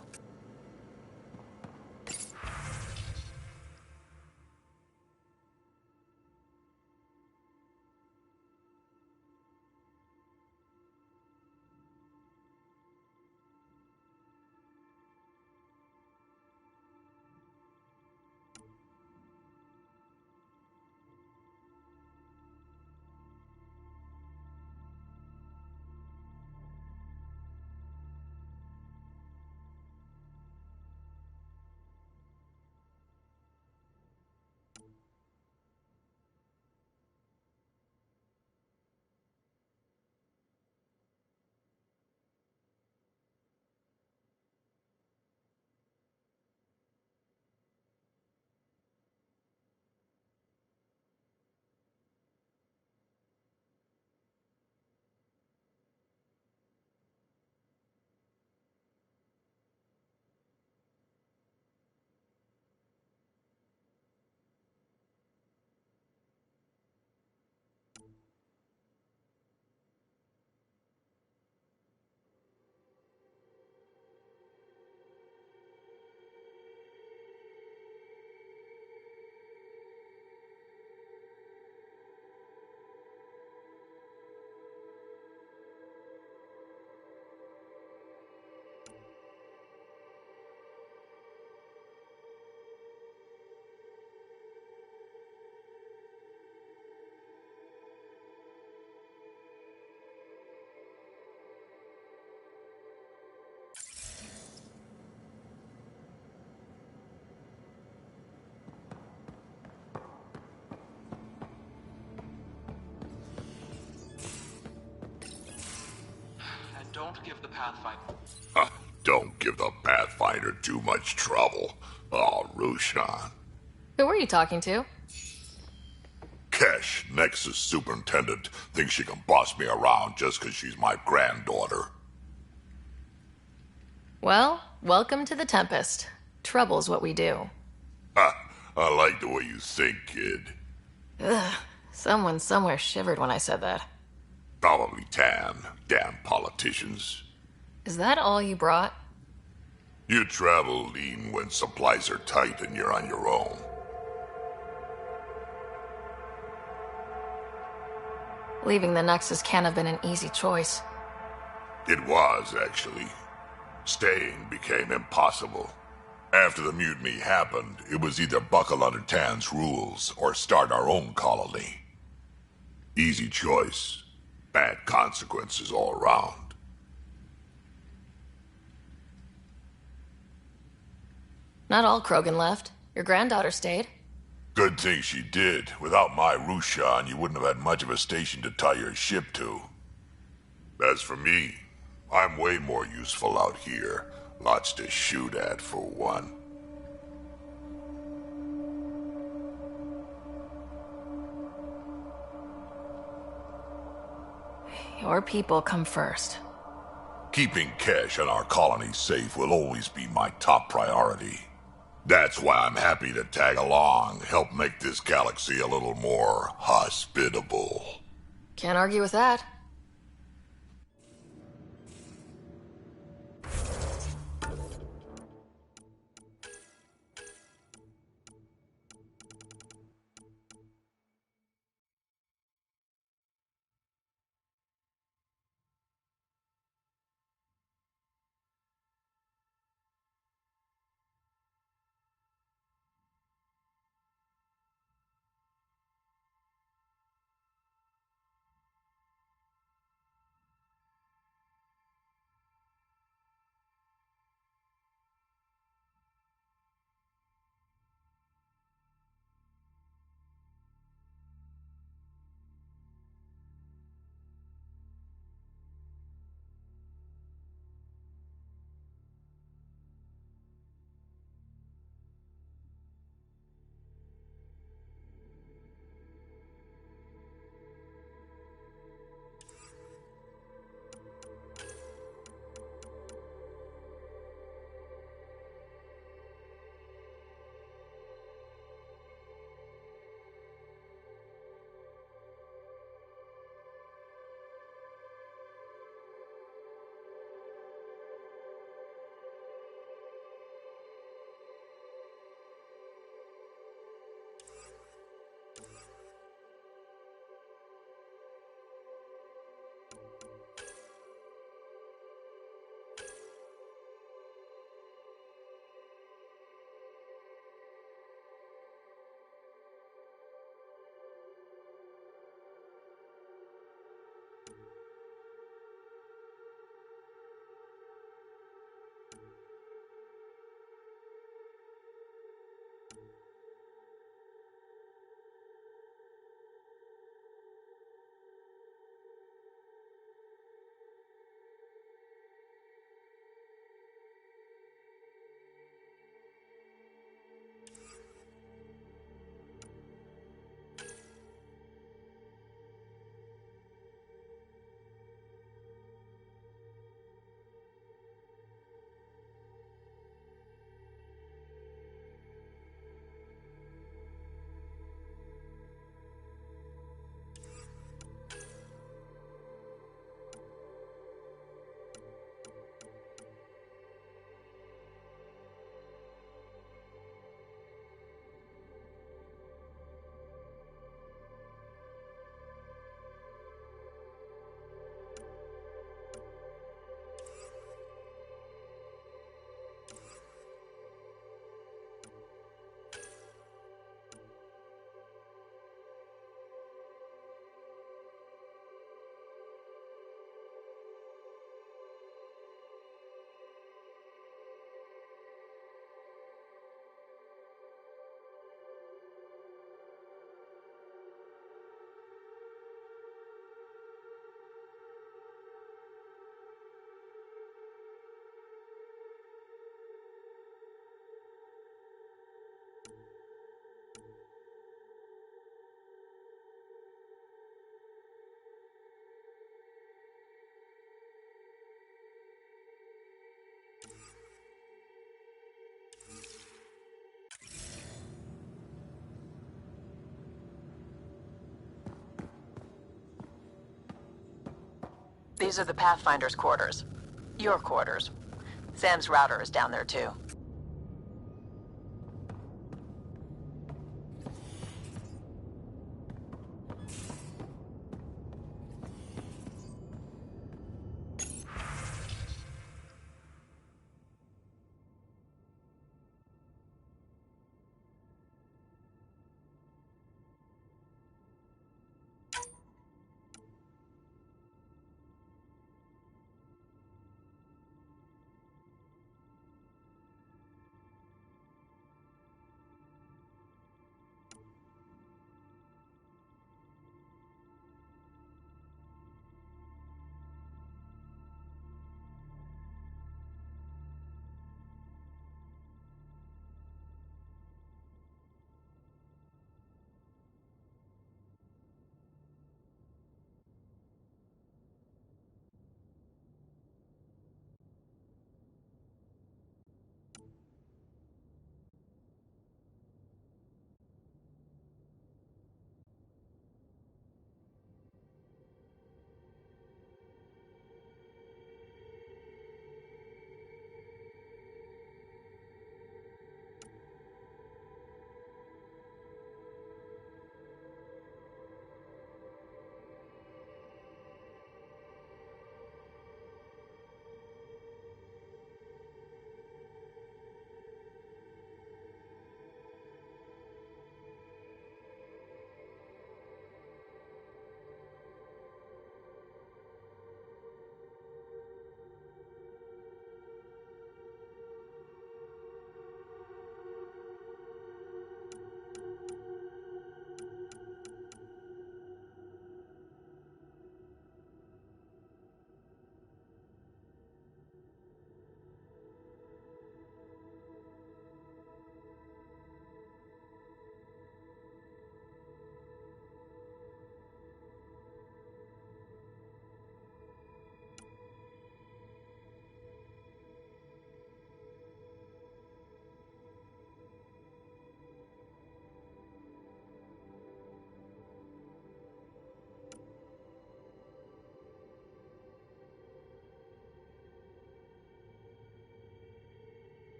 And don't give the Pathfinder... Don't give the Pathfinder too much trouble. Oh, Rushan. Who are you talking to? Kesh, Nexus Superintendent, thinks she can boss me around just because she's my granddaughter. Well, welcome to the Tempest. Trouble's what we do. I like the way you think, kid. Ugh, someone somewhere shivered when I said that. Probably Tan. Damn politicians. Is that all you brought? You travel lean when supplies are tight and you're on your own. Leaving the Nexus can't have been an easy choice. It was, actually. Staying became impossible. After the mutiny happened, it was either buckle under Tan's rules or start our own colony. Easy choice. Bad consequences all around. Not all Krogan left. Your granddaughter stayed. Good thing she did. Without my Rushan, you wouldn't have had much of a station to tie your ship to. As for me, I'm way more useful out here. Lots to shoot at, for one. Your people come first. Keeping Kesh and our colony safe will always be my top priority. That's why I'm happy to tag along, help make this galaxy a little more hospitable. Can't argue with that. These are the Pathfinder's quarters. Your quarters. Sam's router is down there too.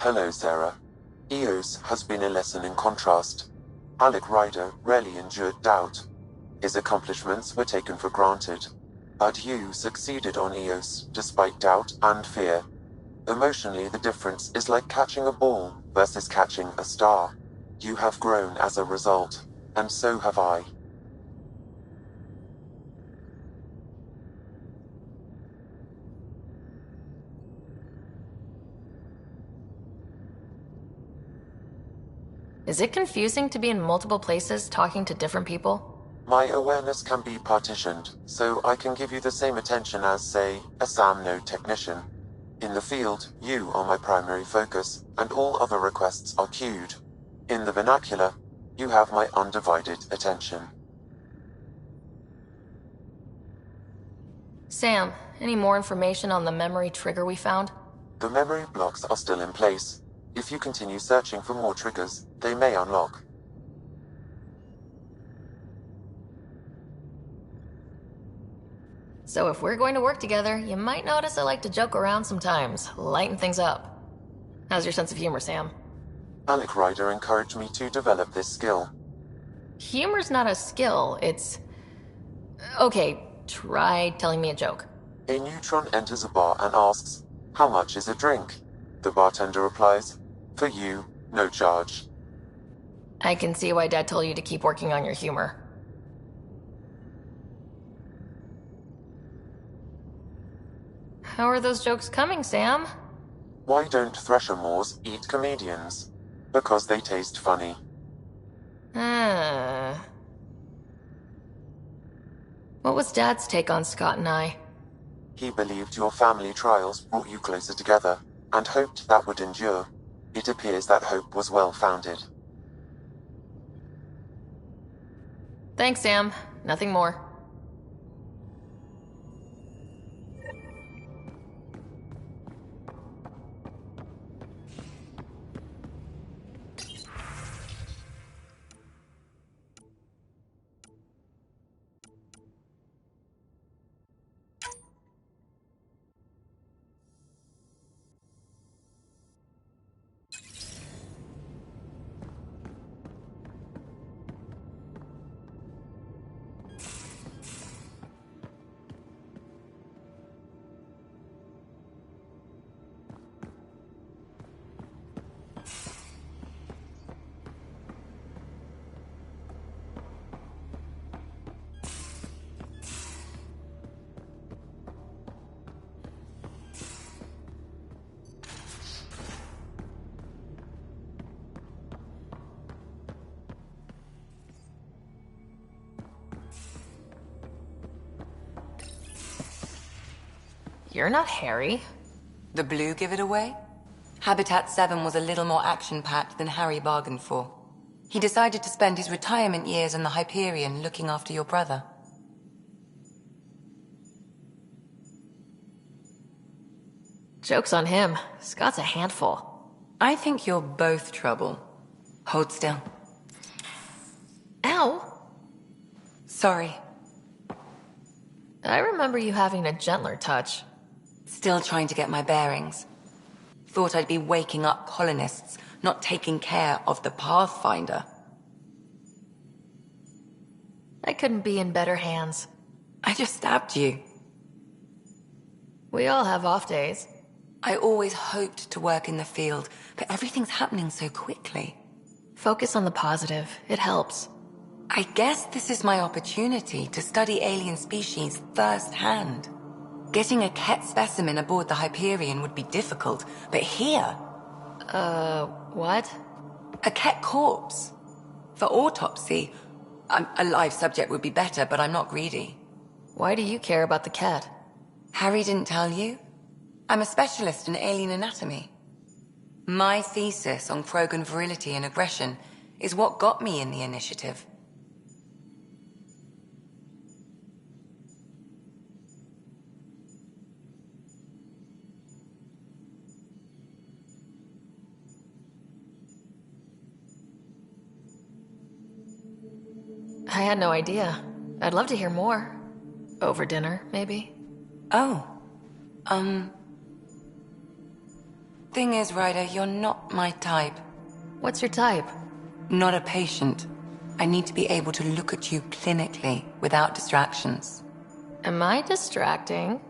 Hello, Sarah. Eos has been a lesson in contrast. Alec Ryder rarely endured doubt. His accomplishments were taken for granted. But you succeeded on Eos, despite doubt and fear. Emotionally, the difference is like catching a ball versus catching a star. You have grown as a result, and so have I. Is it confusing to be in multiple places talking to different people? My awareness can be partitioned, so I can give you the same attention as, say, a SAM node technician. In the field, you are my primary focus, and all other requests are queued. In the vernacular, you have my undivided attention. Sam, any more information on the memory trigger we found? The memory blocks are still in place. If you continue searching for more triggers, they may unlock. So if we're going to work together, you might notice I like to joke around sometimes, lighten things up. How's your sense of humor, Sam? Alec Ryder encouraged me to develop this skill. Humor's not a skill, it's... Okay, try telling me a joke. A neutron enters a bar and asks, "How much is a drink?" The bartender replies, "For you, no charge." I can see why Dad told you to keep working on your humor. How are those jokes coming, Sam? Why don't Thresher Moors eat comedians? Because they taste funny. What was Dad's take on Scott and I? He believed your family trials brought you closer together, and hoped that would endure. It appears that hope was well-founded. Thanks, Sam. Nothing more. You're not Harry. The blue give it away? Habitat 7 was a little more action-packed than Harry bargained for. He decided to spend his retirement years in the Hyperion looking after your brother. Joke's on him. Scott's a handful. I think you're both trouble. Hold still. Ow! Sorry. I remember you having a gentler touch. Still trying to get my bearings. Thought I'd be waking up colonists, not taking care of the Pathfinder. I couldn't be in better hands. I just stabbed you. We all have off days. I always hoped to work in the field, but everything's happening so quickly. Focus on the positive. It helps. I guess this is my opportunity to study alien species firsthand. Getting a Ket specimen aboard the Hyperion would be difficult, but here... what? A Ket corpse. For autopsy, a live subject would be better, but I'm not greedy. Why do you care about the Ket? Harry didn't tell you? I'm a specialist in alien anatomy. My thesis on Krogan virility and aggression is what got me in the initiative. I had no idea. I'd love to hear more. Over dinner, maybe? Oh. Thing is, Ryder, you're not my type. What's your type? Not a patient. I need to be able to look at you clinically, without distractions. Am I distracting?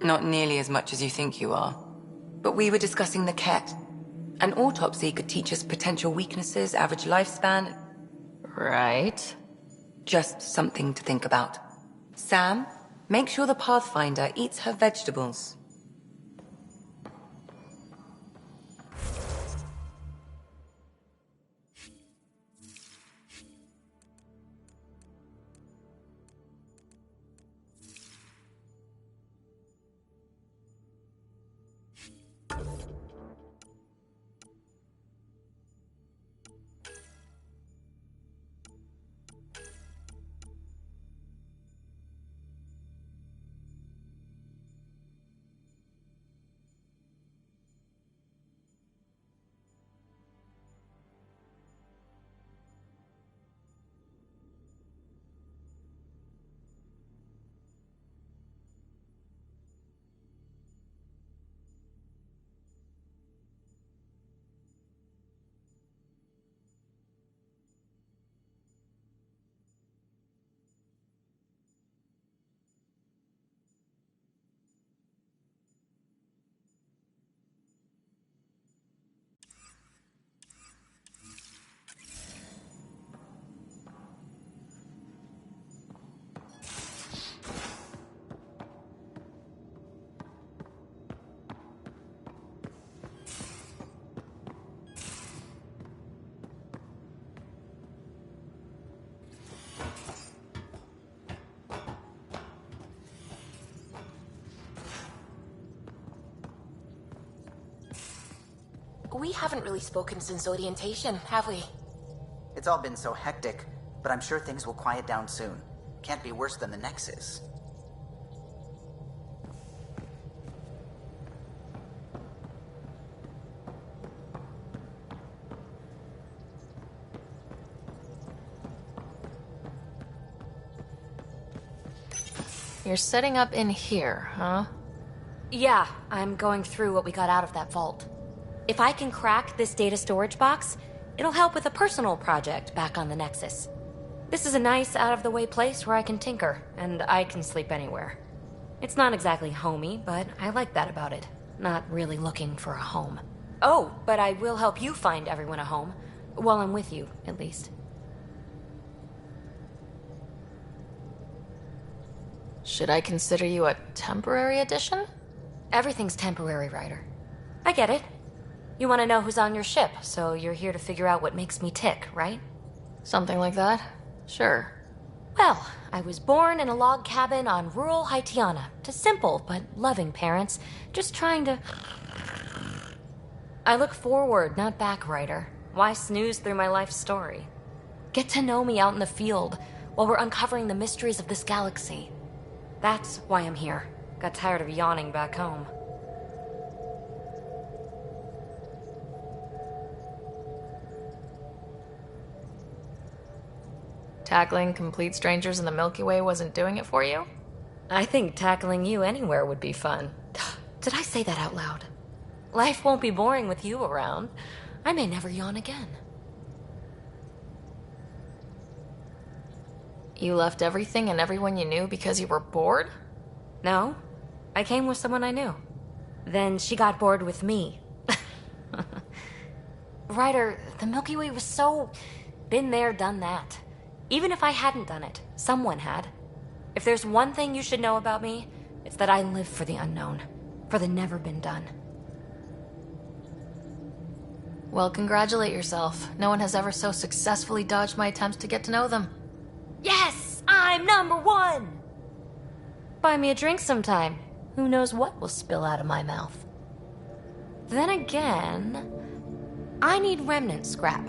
Not nearly as much as you think you are. But we were discussing the Ket. An autopsy could teach us potential weaknesses, average lifespan... Right. Just something to think about. Sam, make sure the Pathfinder eats her vegetables. we haven't really spoken since orientation, have we? It's all been so hectic, but I'm sure things will quiet down soon. Can't be worse than the Nexus. You're setting up in here, huh? Yeah, I'm going through what we got out of that vault. If I can crack this data storage box, it'll help with a personal project back on the Nexus. This is a nice, out-of-the-way place where I can tinker, and I can sleep anywhere. It's not exactly homey, but I like that about it. Not really looking for a home. Oh, but I will help you find everyone a home. While I'm with you, at least. Should I consider you a temporary addition? Everything's temporary, Ryder. I get it. You want to know who's on your ship, so you're here to figure out what makes me tick, right? Something like that? Sure. Well, I was born in a log cabin on rural Haitiana to simple but loving parents, just trying to... I look forward, not back, Ryder. Why snooze through my life story? Get to know me out in the field while we're uncovering the mysteries of this galaxy. That's why I'm here. Got tired of yawning back home. Tackling complete strangers in the Milky Way wasn't doing it for you? I think tackling you anywhere would be fun. Did I say that out loud? Life won't be boring with you around. I may never yawn again. You left everything and everyone you knew because you were bored? No. I came with someone I knew. Then she got bored with me. Ryder, the Milky Way was so... been there, done that. Even if I hadn't done it, someone had. If there's one thing you should know about me, it's that I live for the unknown. For the never been done. Well, congratulate yourself. No one has ever so successfully dodged my attempts to get to know them. Yes! I'm #1! Buy me a drink sometime. Who knows what will spill out of my mouth. Then again... I need remnant scrap.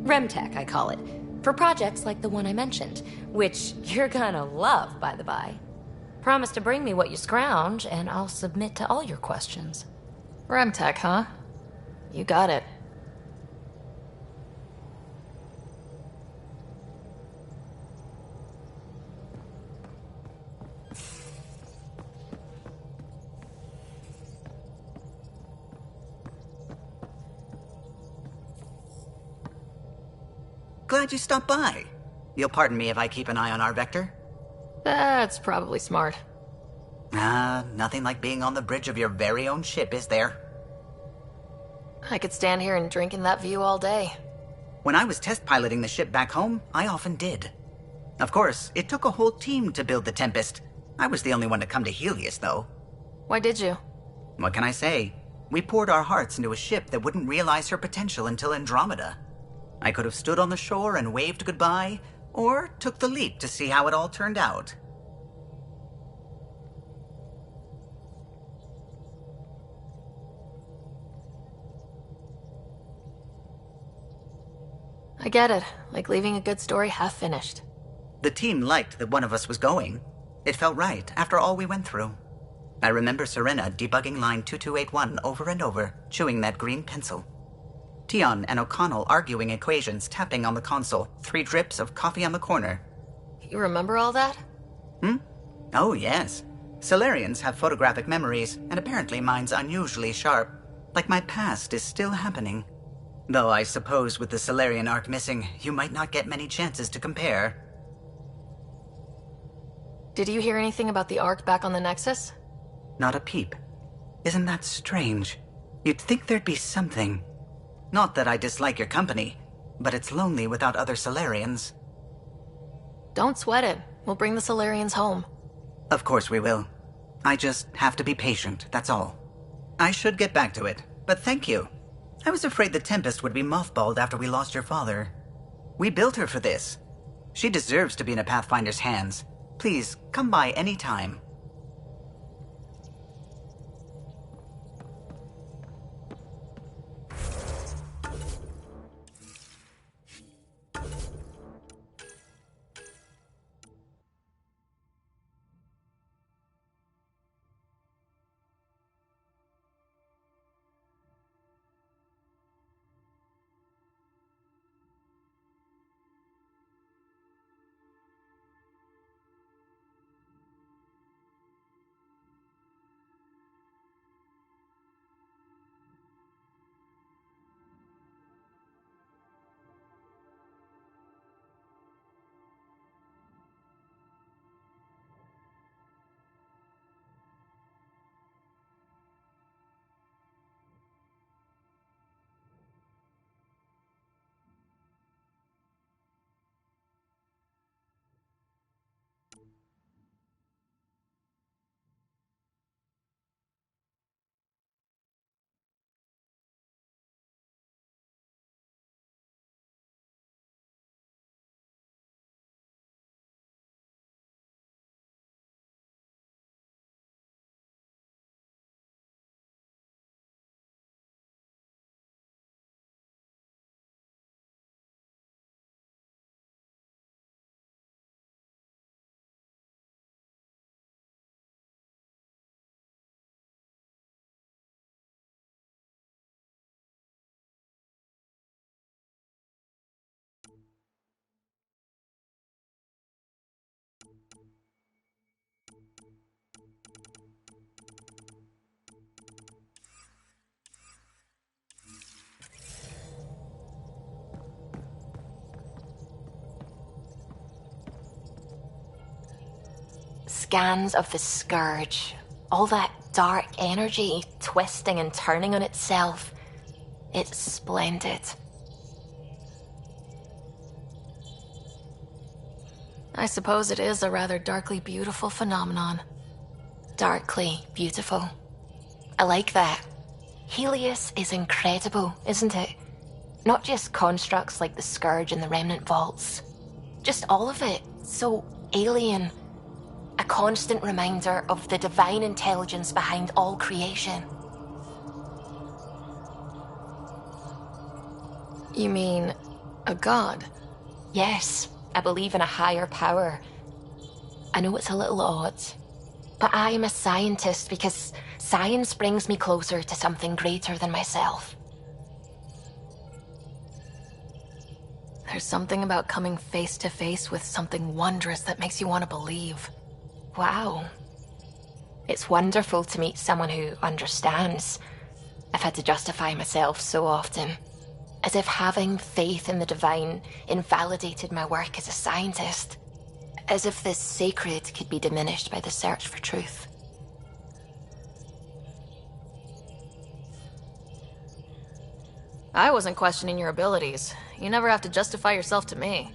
Remtech, I call it. For projects like the one I mentioned. Which you're gonna love, by the by. Promise to bring me what you scrounge, and I'll submit to all your questions. Remtech, huh? You got it. Glad you stopped by. You'll pardon me if I keep an eye on our vector? That's probably smart. Nothing like being on the bridge of your very own ship, is there? I could stand here and drink in that view all day. When I was test piloting the ship back home, I often did. Of course, it took a whole team to build the Tempest. I was the only one to come to Helios, though. Why did you? What can I say? We poured our hearts into a ship that wouldn't realize her potential until Andromeda. I could have stood on the shore and waved goodbye, or took the leap to see how it all turned out. I get it. Like leaving a good story half finished. The team liked that one of us was going. It felt right after all we went through. I remember Serena debugging line 2281 over and over, chewing that green pencil. Tion and O'Connell arguing equations, tapping on the console, 3 drips of coffee on the corner. You remember all that? Oh, yes. Solarians have photographic memories, and apparently mine's unusually sharp. Like my past is still happening. Though I suppose with the Solarian arc missing, you might not get many chances to compare. Did you hear anything about the arc back on the Nexus? Not a peep. Isn't that strange? You'd think there'd be something. Not that I dislike your company, but it's lonely without other Solarians. Don't sweat it. We'll bring the Solarians home. Of course we will. I just have to be patient, that's all. I should get back to it, but thank you. I was afraid the Tempest would be mothballed after we lost your father. We built her for this. She deserves to be in a Pathfinder's hands. Please, come by any time. scans of the Scourge, all that dark energy twisting and turning on itself. It's splendid. I suppose it is a rather darkly beautiful phenomenon. Darkly beautiful. I like that. Helios is incredible, isn't it? Not just constructs like the Scourge and the Remnant Vaults. Just all of it. So alien. A constant reminder of the divine intelligence behind all creation. You mean a god? Yes, I believe in a higher power. I know it's a little odd, but I am a scientist because science brings me closer to something greater than myself. There's something about coming face to face with something wondrous that makes you want to believe. Wow. It's wonderful to meet someone who understands. I've had to justify myself so often. As if having faith in the divine invalidated my work as a scientist. As if the sacred could be diminished by the search for truth. I wasn't questioning your abilities. You never have to justify yourself to me.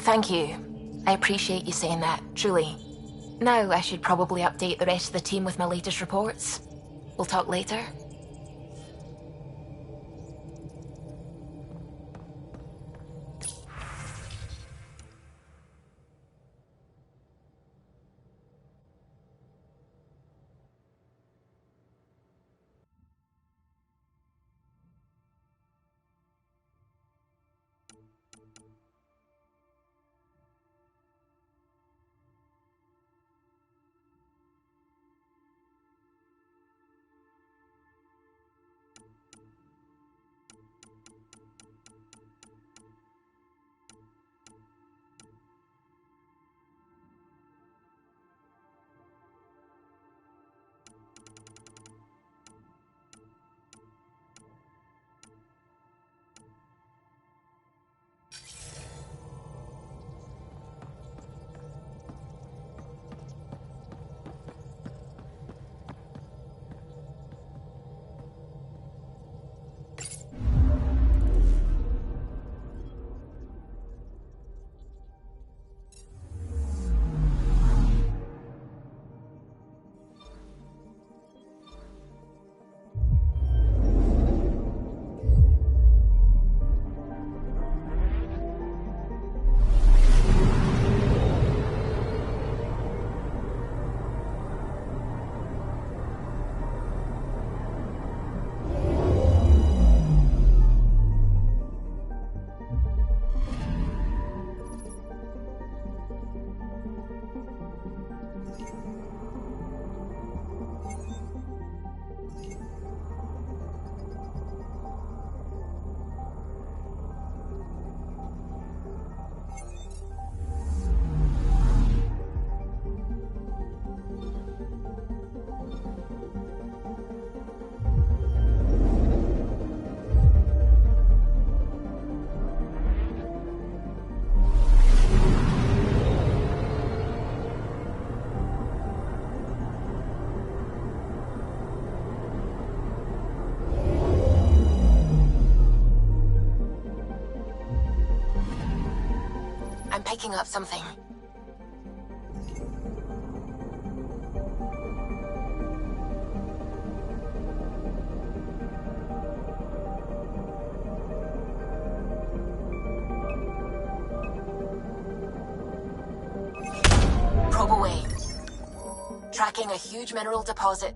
Thank you. I appreciate you saying that, truly. Now I should probably update the rest of the team with my latest reports. We'll talk later. I'm picking up something. Probe away. Tracking a huge mineral deposit.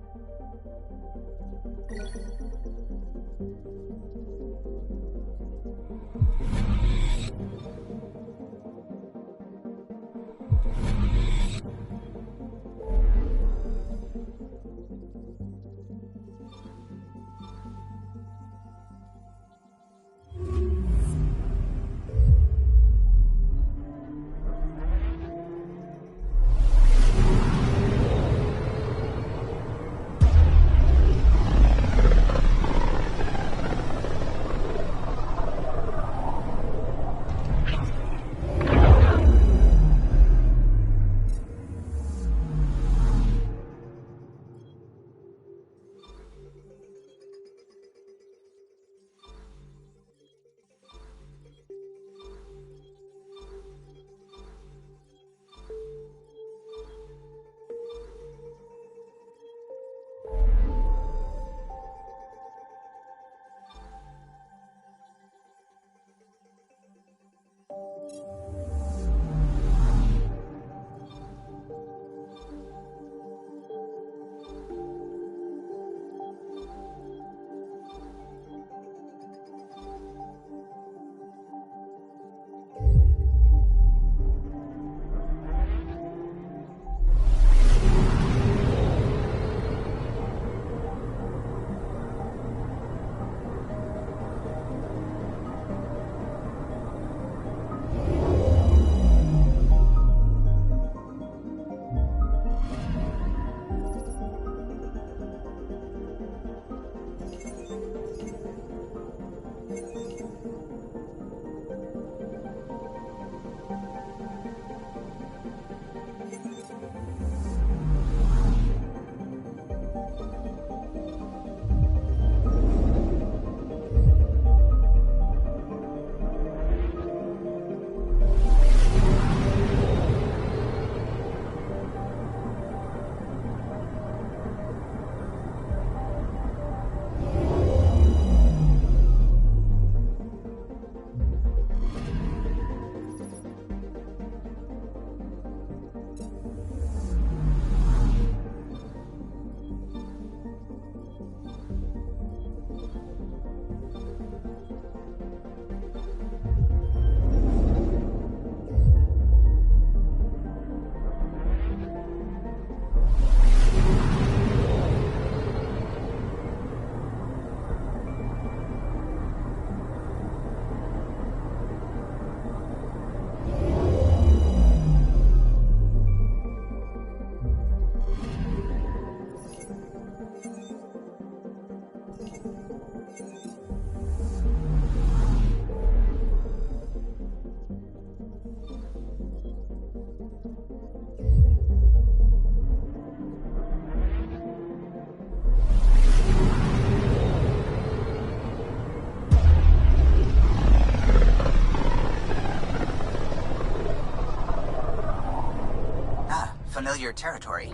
your territory.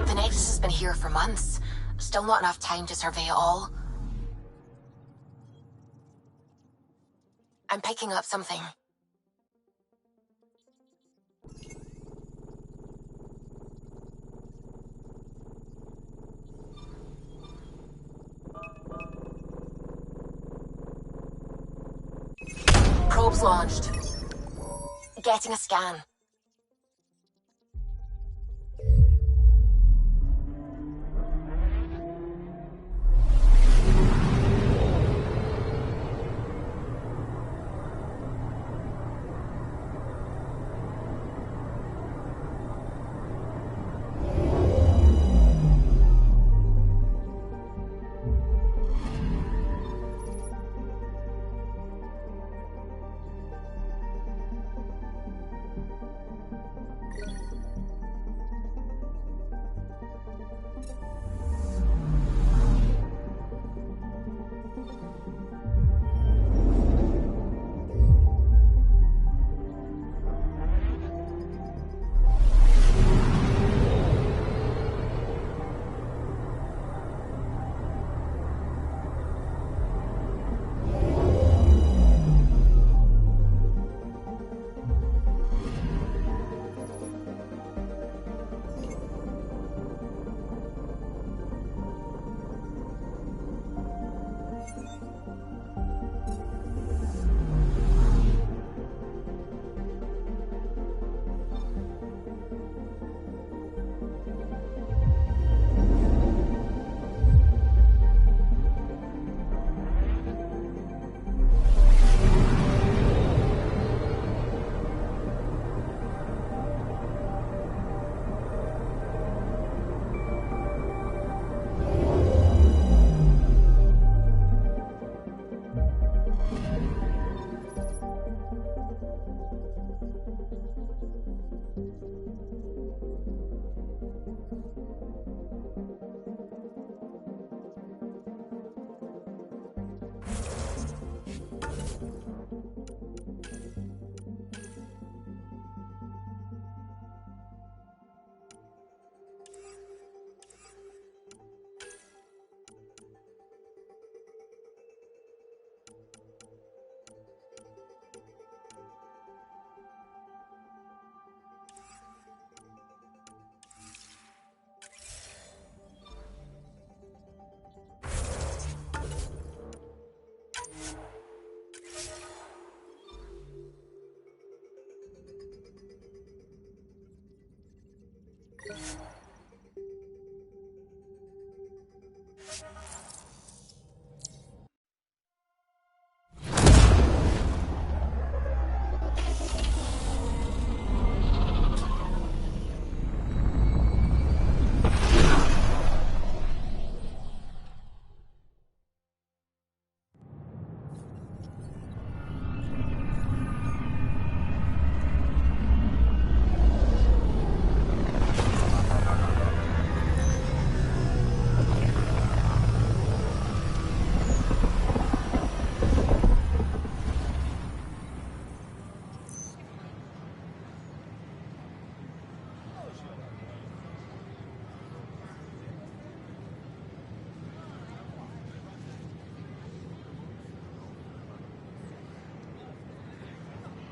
The Nexus has been here for months. Still not enough time to survey it all. I'm picking up something. Probes launched. Getting a scan.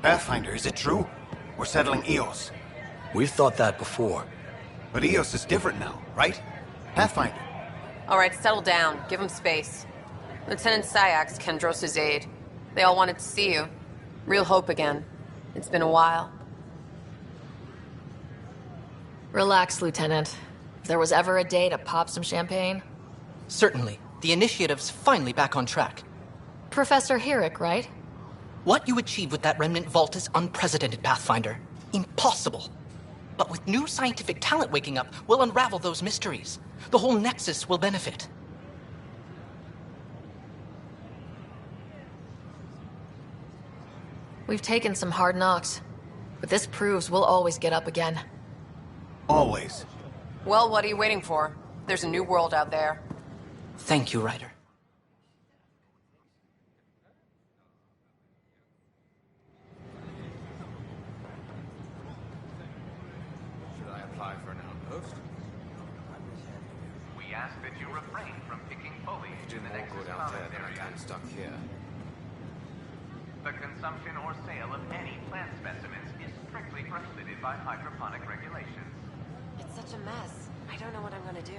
Pathfinder, is it true? We're settling Eos. We've thought that before. But Eos is different now, right? Pathfinder. All right, settle down. Give him space. Lieutenant Syax, Kendros' aide. They all wanted to see you. Real hope again. It's been a while. Relax, Lieutenant. If there was ever a day to pop some champagne... Certainly. The initiative's finally back on track. Professor Herrick, right? What you achieved with that remnant vault is unprecedented, Pathfinder. Impossible. But with new scientific talent waking up, we'll unravel those mysteries. The whole Nexus will benefit. We've taken some hard knocks, but this proves we'll always get up again. Always. Well, what are you waiting for? There's a new world out there. Thank you, Ryder. Should I apply for an The consumption or sale of any plant specimens is strictly prohibited by hydroponic regulations. It's such a mess. I don't know what I'm gonna do.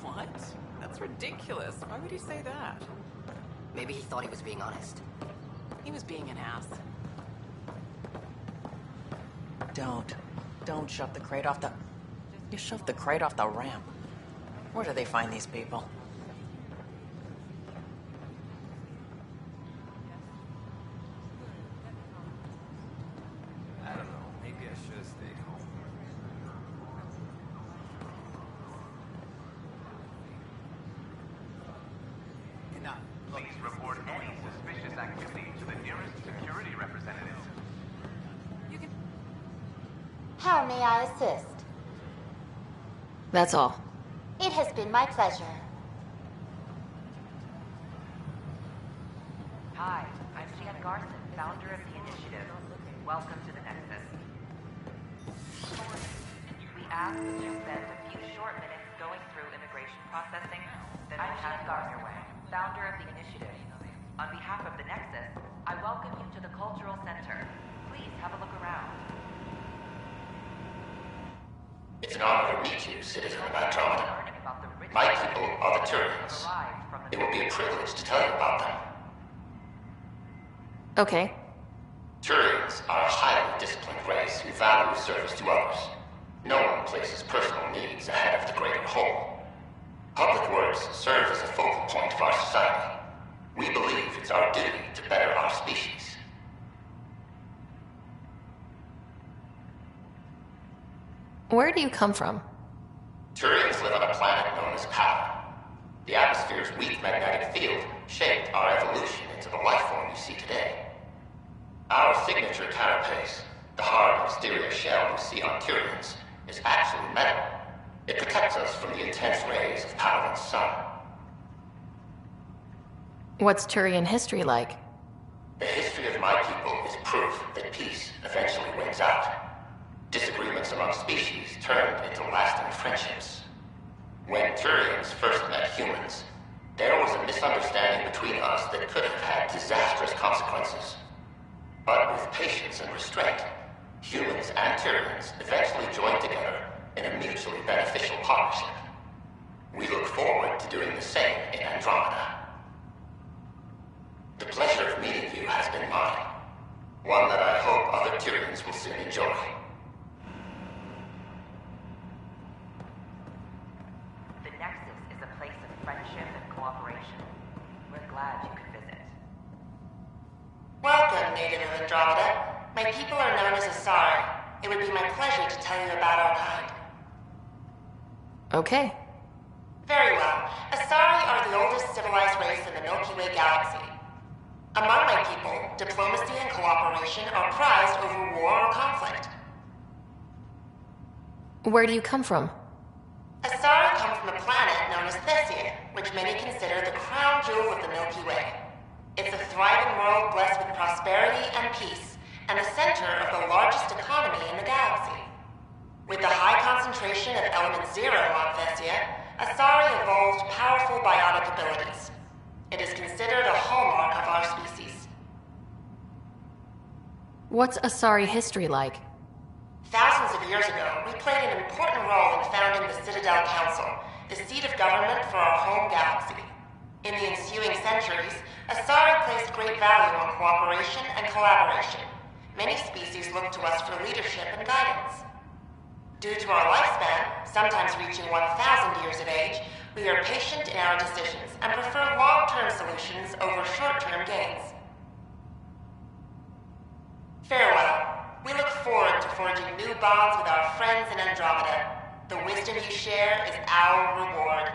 What? That's ridiculous. Why would he say that? Maybe he thought he was being honest. He was being an ass. Don't shove the crate off the... You shoved the crate off the ramp. Where do they find these people? I don't know. Maybe I should have stayed home. Enough. Please report any suspicious activity to the nearest security representative. How may I assist? That's all. It has been my pleasure. Hi, I'm Jan Garson, founder of the initiative. Welcome to the Nexus. We ask that you spend a few short minutes going through immigration processing, then I'm Jan Garson, founder of the initiative. On behalf of the Nexus, I welcome you to the Cultural Center. Please have a look around. It's an honor to meet you, citizen of Andromeda. My people are the Turians. It will be a privilege to tell you about them. Okay. Turians are a highly disciplined race who value service to others. No one places personal needs ahead of the greater whole. Public works serve as a focal point of our society. We believe it's our duty to better our species. Where do you come from? Turians live on a planet known as Power. The atmosphere's weak magnetic field shaped our evolution into the life form you see today. Our signature carapace, the hard exterior shell you see on Turians, is actually metal. It protects us from the intense rays of Paladin's sun. What's Turian history like? The history of my people is proof that peace eventually wins out. Disagreements among species turned into lasting friendships. When Turians first met humans, there was a misunderstanding between us that could have had disastrous consequences. But with patience and restraint, humans and Turians eventually joined together in a mutually beneficial partnership. We look forward to doing the same in Andromeda. The pleasure of meeting you has been mine. One that I hope other Turians will soon enjoy. The Nexus is a place of friendship and cooperation. We're glad you could visit. Welcome, native of Andromeda. My people are known as Asari. It would be my pleasure to tell you about our kind. Okay. Very well. Asari are the oldest civilized race in the Milky Way galaxy. Among my people, diplomacy and cooperation are prized over war or conflict. Where do you come from? Asari come from a planet known as Thesia, which many consider the crown jewel of the Milky Way. It's a thriving world blessed with prosperity and peace, and the center of the largest economy in the galaxy. With the high concentration of element zero on Thesia, Asari evolved powerful biotic abilities. It is considered a hallmark of our species. What's Asari history like? Thousands of years ago, we played an important role in founding the citadel Citadel Council, the seat of government for our home galaxy. In the ensuing centuries, Asari placed great value on cooperation and collaboration. Many species look to us for leadership and guidance. Due to our lifespan, sometimes reaching 1,000 years of age, we are patient in our decisions and prefer long-term solutions over short-term gains. Farewell. We look forward to forging new bonds with our friends in Andromeda. The wisdom you share is our reward.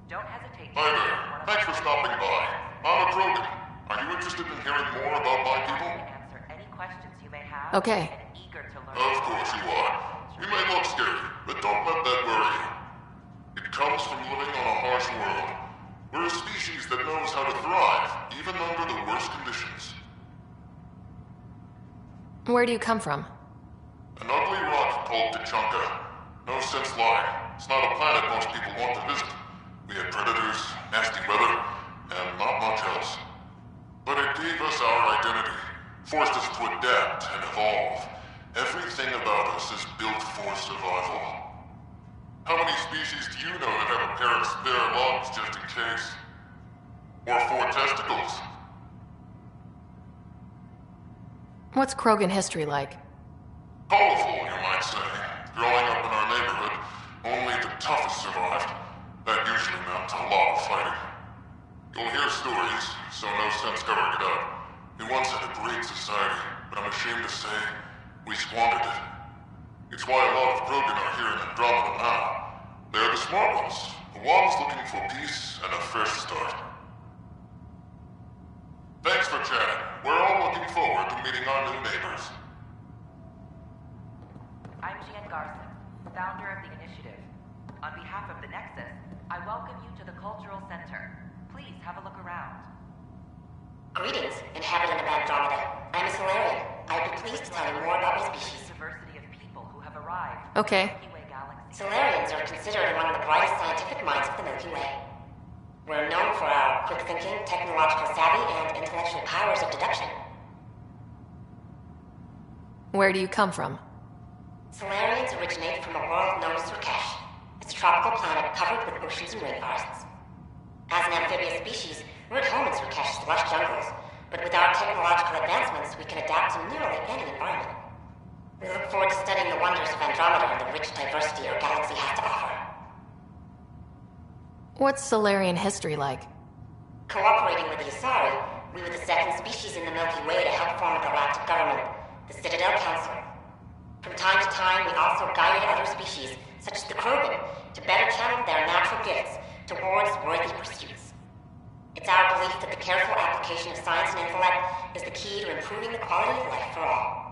Don't hesitate. Hi there. Thanks for stopping by. I'm a Krogan. Are you interested in hearing more about my people? Answer any questions you may have. Okay. And eager to learn. Of course you are. You may look scary, but don't let that worry you. It comes from living on a harsh world. We're a species that knows how to thrive, even under the worst conditions. Where do you come from? An ugly rock called Tachanka. No sense lying. It's not a planet most people want to visit. We had predators, nasty weather, and not much else. But it gave us our identity, forced us to adapt and evolve. Everything about us is built for survival. How many species do you know that have a pair of spare lungs just in case? Or 4 testicles? What's Krogan history like? Colorful, you might say. Growing up in our neighborhood, only the toughest survived. That usually meant a lot of fighting. You'll hear stories, so no sense covering it up. We once had a great society, but I'm ashamed to say, we squandered it. It's why a lot of Krogan are here in Andromeda now. They're the smart ones, the ones looking for peace and a fresh start. Thanks for chatting. We're all looking forward to meeting our new neighbors. I'm Jan Garson, founder of the initiative. On behalf of the Nexus, I welcome you to the Cultural Center. Please have a look around. Greetings, inhabitant of Andromeda. I'm a Solarian. I'd be pleased to tell you more about my species. Diversity of people who have arrived. Okay. Solarians are considered among the brightest scientific minds of the Milky Way. We're known for our quick thinking, technological savvy, and intellectual powers of deduction. Where do you come from? Solarians originate from a world known as Surkesh. It's a tropical planet covered with oceans and rainforests. As an amphibious species, we're at home in Surkesh's lush jungles, but with our technological advancements, we can adapt to nearly any environment. We look forward to studying the wonders of Andromeda and the rich diversity our galaxy has to offer. What's Solarian history like? Cooperating with the Asari, we were the second species in the Milky Way to help form a galactic government, the Citadel Council. From time to time, we also guided other species, such as the Krogan, to better channel their natural gifts towards worthy pursuits. It's our belief that the careful application of science and intellect is the key to improving the quality of life for all.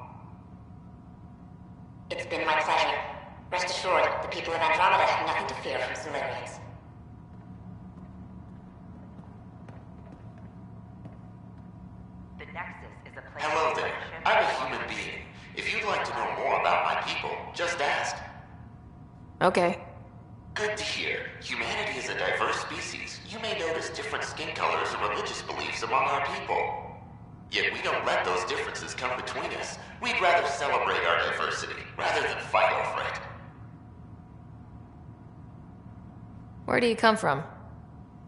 It's been my pleasure. Rest assured, the people of Andromeda have nothing to fear from Solarians. The Nexus is a place. Hello there. I'm a human being. If you'd like to know more about my people, just ask. Okay. Good to hear. Humanity is a diverse species. You may notice different skin colors and religious beliefs among our people. Yet we don't let those differences come between us. We'd rather celebrate our diversity, rather than fight over it. Where do you come from?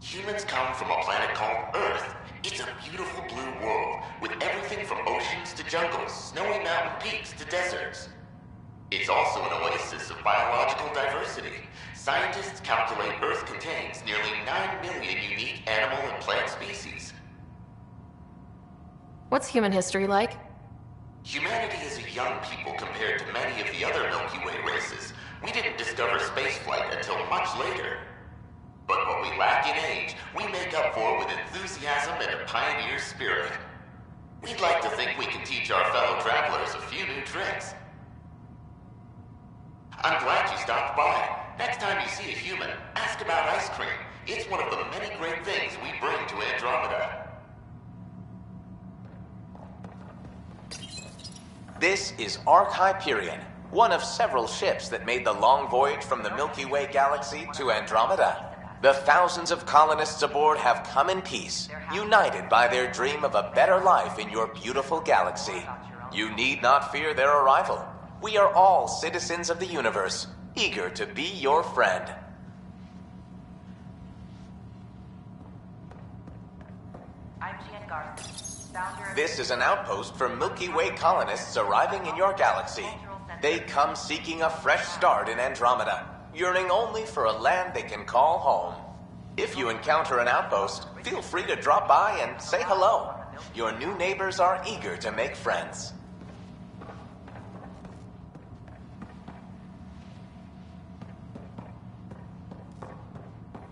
Humans come from a planet called Earth. It's a beautiful blue world, with everything from oceans to jungles, snowy mountain peaks to deserts. It's also an oasis of biological diversity. Scientists calculate Earth contains nearly 9 million unique animal and plant species. What's human history like? Humanity is a young people compared to many of the other Milky Way races. We didn't discover spaceflight until much later. But what we lack in age, we make up for with enthusiasm and a pioneer spirit. We'd like to think we can teach our fellow travelers a few new tricks. I'm glad you stopped by. Next time you see a human, ask about ice cream. It's one of the many great things we bring to Andromeda. This is Ark Hyperion, one of several ships that made the long voyage from the Milky Way galaxy to Andromeda. The thousands of colonists aboard have come in peace, united by their dream of a better life in your beautiful galaxy. You need not fear their arrival. We are all citizens of the universe, eager to be your friend. This is an outpost for Milky Way colonists arriving in your galaxy. They come seeking a fresh start in Andromeda, yearning only for a land they can call home. If you encounter an outpost, feel free to drop by and say hello. Your new neighbors are eager to make friends.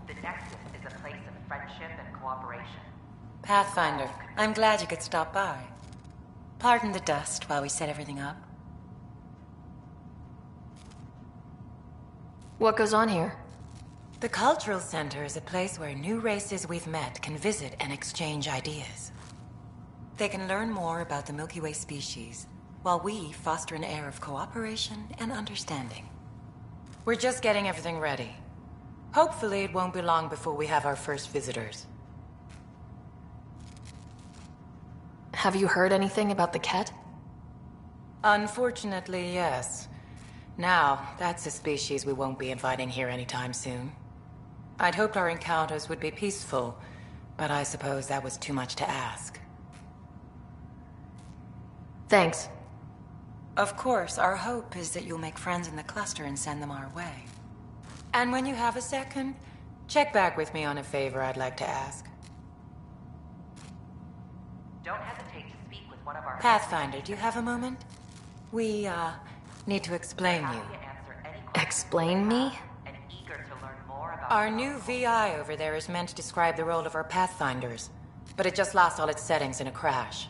The Nexus is a place of friendship and cooperation. Pathfinder, I'm glad you could stop by. Pardon the dust while we set everything up. What goes on here? The Cultural Center is a place where new races we've met can visit and exchange ideas. They can learn more about the Milky Way species, while we foster an air of cooperation and understanding. We're just getting everything ready. Hopefully it won't be long before we have our first visitors. Have you heard anything about the Ket? Unfortunately, yes. Now, that's a species we won't be inviting here anytime soon. I'd hoped our encounters would be peaceful, but I suppose that was too much to ask. Thanks. Of course, our hope is that you'll make friends in the cluster and send them our way. And when you have a second, check back with me on a favor I'd like to ask. Don't hesitate to speak with one of our... Pathfinder, do you have a moment? We, need to explain you. Explain me? Our new VI over there is meant to describe the role of our Pathfinders, but it just lost all its settings in a crash.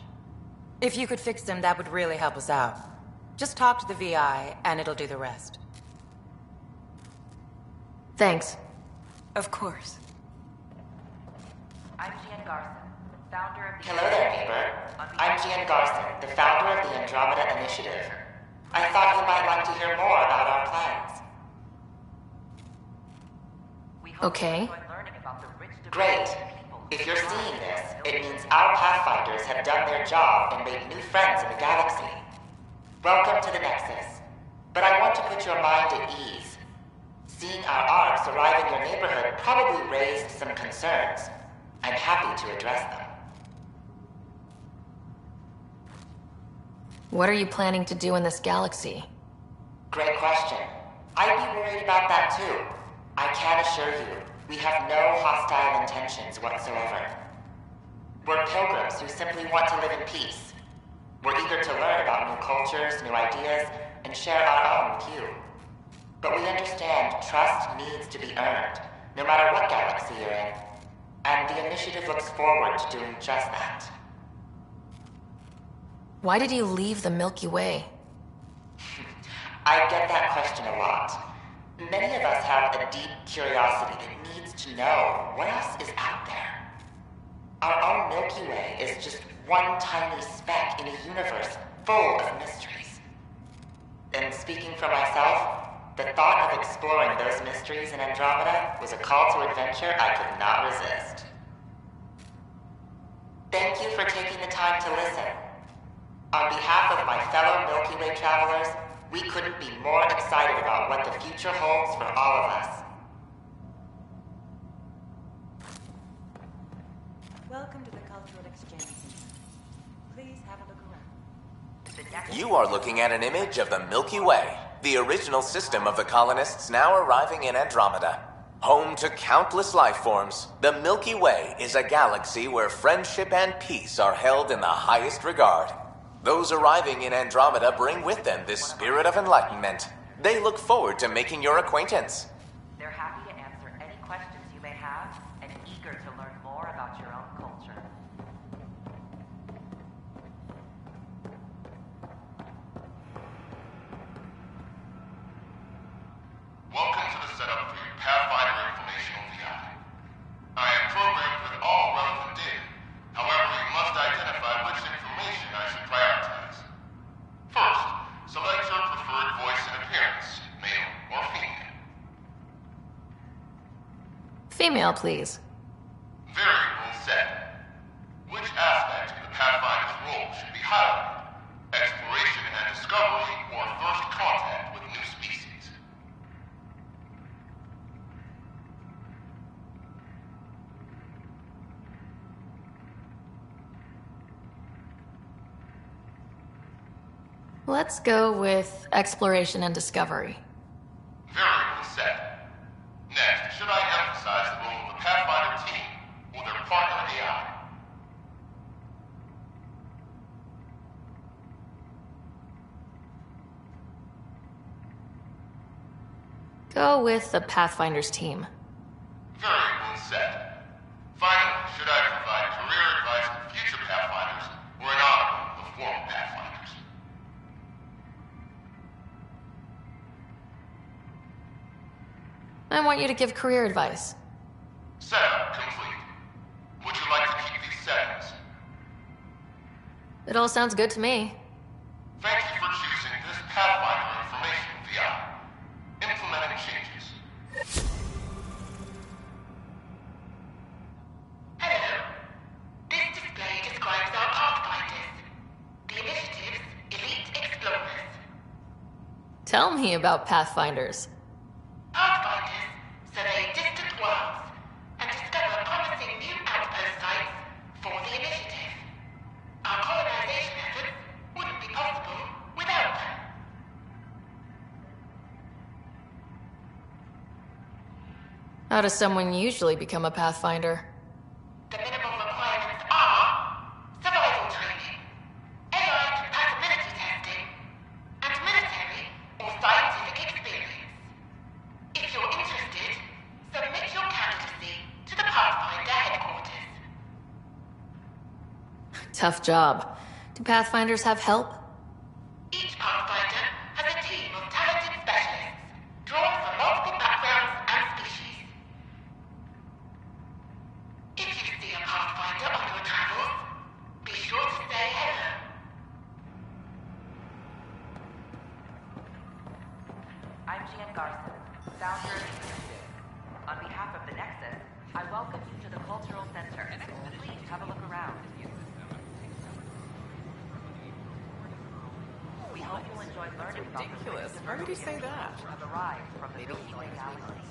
If you could fix them, that would really help us out. Just talk to the VI, and it'll do the rest. Thanks. Of course. I'm Gian Garson, founder of the... Hello there, neighbor. I'm Gian Garson, the founder of the Andromeda Initiative. I thought you might like to hear more about our plans. Okay. Great. If you're seeing this, it means our Pathfinders have done their job and made new friends in the galaxy. Welcome to the Nexus. But I want to put your mind at ease. Seeing our arcs arrive in your neighborhood probably raised some concerns. I'm happy to address them. What are you planning to do in this galaxy? Great question. I'd be worried about that too. I can assure you, we have no hostile intentions whatsoever. We're pilgrims who simply want to live in peace. We're eager to learn about new cultures, new ideas, and share our own with you. But we understand trust needs to be earned, no matter what galaxy you're in. And the initiative looks forward to doing just that. Why did you leave the Milky Way? I get that question a lot. Many of us have a deep curiosity that needs to know what else is out there. Our own Milky Way is just one tiny speck in a universe full of mysteries. And speaking for myself, the thought of exploring those mysteries in Andromeda was a call to adventure I could not resist. Thank you for taking the time to listen. On behalf of my fellow Milky Way travelers, we couldn't be more excited about what the future holds for all of us. Welcome to the Cultural Exchange Center. Please have a look around. You are looking at an image of the Milky Way, the original system of the colonists now arriving in Andromeda. Home to countless life forms, the Milky Way is a galaxy where friendship and peace are held in the highest regard. Those arriving in Andromeda bring with them this spirit of enlightenment. They look forward to making your acquaintance. They're happy to answer any questions you may have and eager to learn more about your own culture. Welcome to the setup for your Pathfinder Informational VI. I am programmed with all relevant data. However, you must identify which information I should prioritize. First, select your preferred voice and appearance, male or female. email, please. Variable set. Which aspect of the Pathfinder's role should be highlighted? Exploration and discovery or first contact with new species? Let's go with exploration and discovery. Variable set. Next, should I emphasize the role of the Pathfinder team or their partner AI? Go with the Pathfinder's team. Variable set. Finally, should I provide career advice for future Pathfinders or an article of former Pathfinders? I want you to give career advice. Setup complete. Would you like to keep these settings? It all sounds good to me. Thank you for choosing this Pathfinder information VI. Implementing changes. Hello. This display describes our Pathfinders. The initiative's elite explorers. Tell me about Pathfinders. Pathfinders survey distant worlds and discover promising new outpost sites for the initiative. Our colonization efforts wouldn't be possible without them. How does someone usually become a Pathfinder? The minimum requirements are survival training, AI compatibility testing, and military or scientific experience. If you're interested, submit your candidacy to the Pathfinder headquarters. Tough job. Do Pathfinders have help? Each Pathfinder has a team of talented specialists, drawn from multiple backgrounds and species. If you see a Pathfinder on your travels, be sure to say hello. I'm Gian Garson, founder of the initiative. On behalf of the Nexus, I welcome you to the Cultural Center. Please have a look around. We hope you'll enjoy learning about the Ridiculous. Why would he say that? Have arrived from the Milky Way galaxy.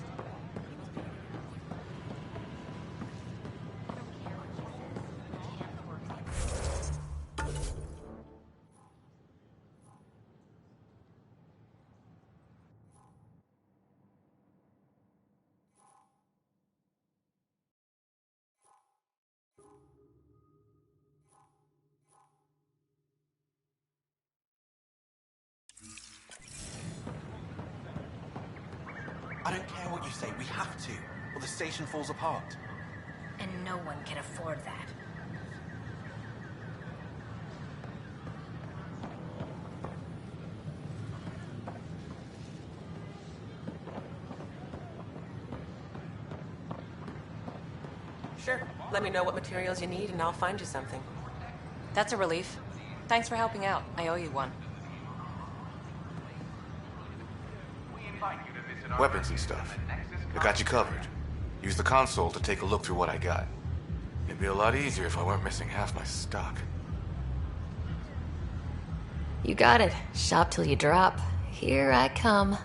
I don't care what you say, we have to, or the station falls apart. And no one can afford that. Sure. Let me know what materials you need and I'll find you something. That's a relief. Thanks for helping out. I owe you one. Weapons and stuff. I got you covered. Use the console to take a look through what I got. It'd be a lot easier if I weren't missing half my stock. You got it. Shop till you drop. Here I come.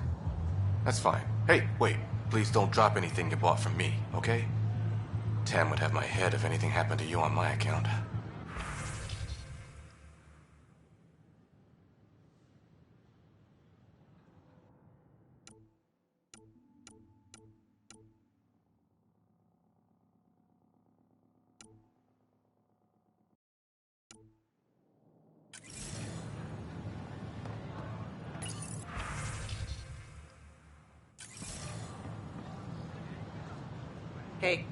That's fine. Hey, wait. Please don't drop anything you bought from me, okay? Tam would have my head if anything happened to you on my account. Hey.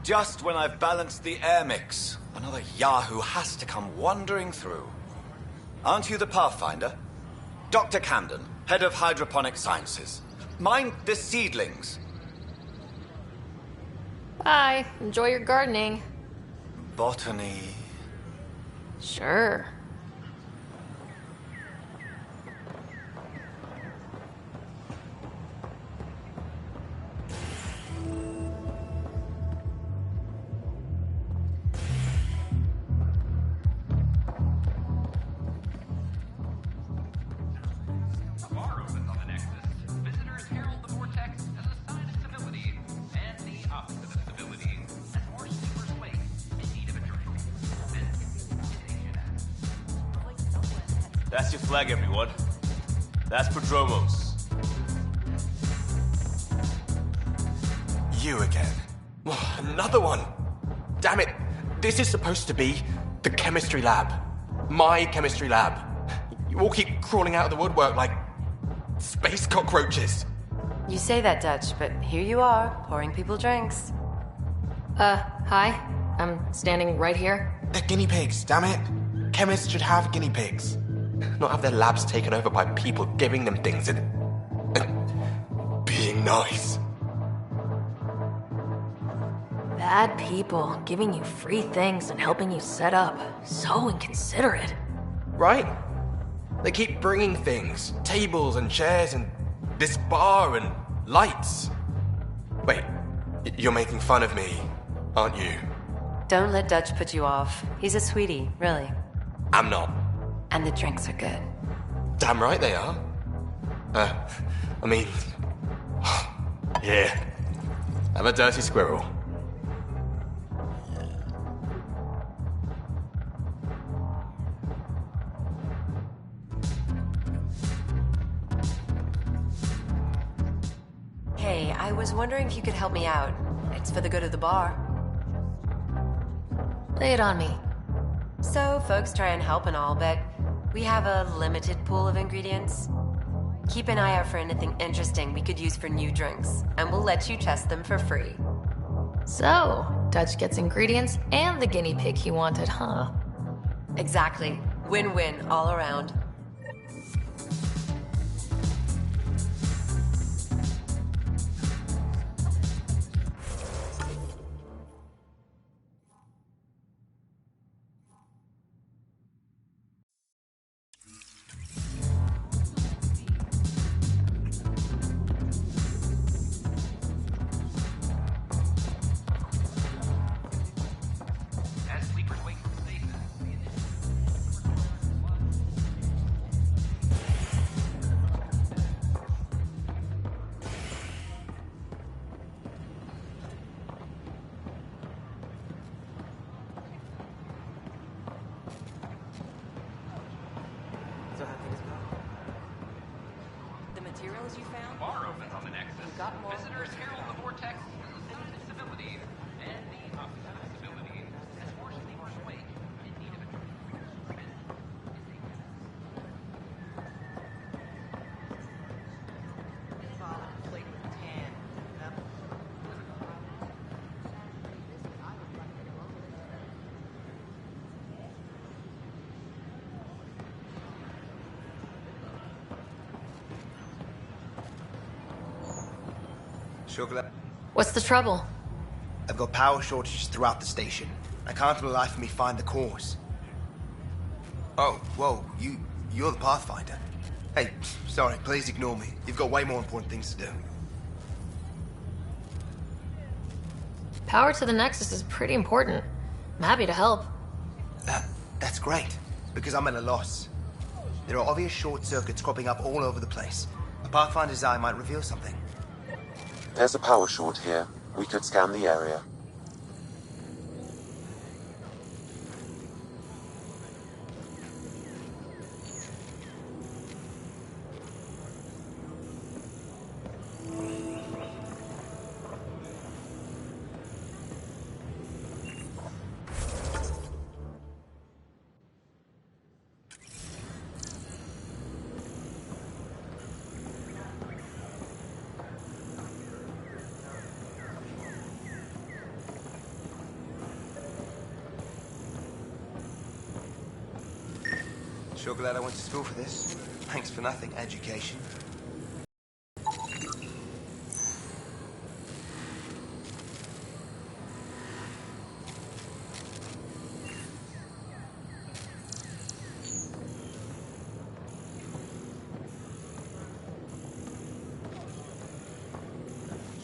Just when I've balanced the air mix, another Yahoo has to come wandering through. Aren't you the Pathfinder? Dr. Camden, head of hydroponic sciences. Mind the seedlings. Bye. Enjoy your gardening. Botany. Sure. That's your flag, everyone. That's Prodromos. You again. Another one. Damn it. This is supposed to be the chemistry lab. My chemistry lab. You all keep crawling out of the woodwork like space cockroaches. You say that, Dutch, but here you are, pouring people drinks. Hi. I'm standing right here. They're guinea pigs, damn it. Chemists should have guinea pigs. Not have their labs taken over by people giving them things and being nice. Bad people giving you free things and helping you set up. So inconsiderate. Right? They keep bringing things. Tables and chairs and this bar and lights. Wait, you're making fun of me, aren't you? Don't let Dutch put you off. He's a sweetie, really. I'm not. And the drinks are good. Damn right they are. I mean... yeah. I'm a dirty squirrel. Hey, I was wondering if you could help me out. It's for the good of the bar. Lay it on me. So, folks try and help and all, but we have a limited pool of ingredients. Keep an eye out for anything interesting we could use for new drinks, and we'll let you test them for free. So, Dutch gets ingredients and the guinea pig he wanted, huh? Exactly. Win-win all around. materials you found? Bar opens on the Nexus. Visitors herald the vortex, stability, and the opposite of stability as more sleepers wake in need of a What's the trouble? I've got power shortages throughout the station. I can't for the life of me find the cause. Oh, whoa, you're the Pathfinder. Hey, sorry, please ignore me. You've got way more important things to do. Power to the Nexus is pretty important. I'm happy to help. That's great, because I'm at a loss. There are obvious short circuits cropping up all over the place. A Pathfinder's eye might reveal something. There's a power short here. We could scan the area. Sure glad I went to school for this. Thanks for nothing, education.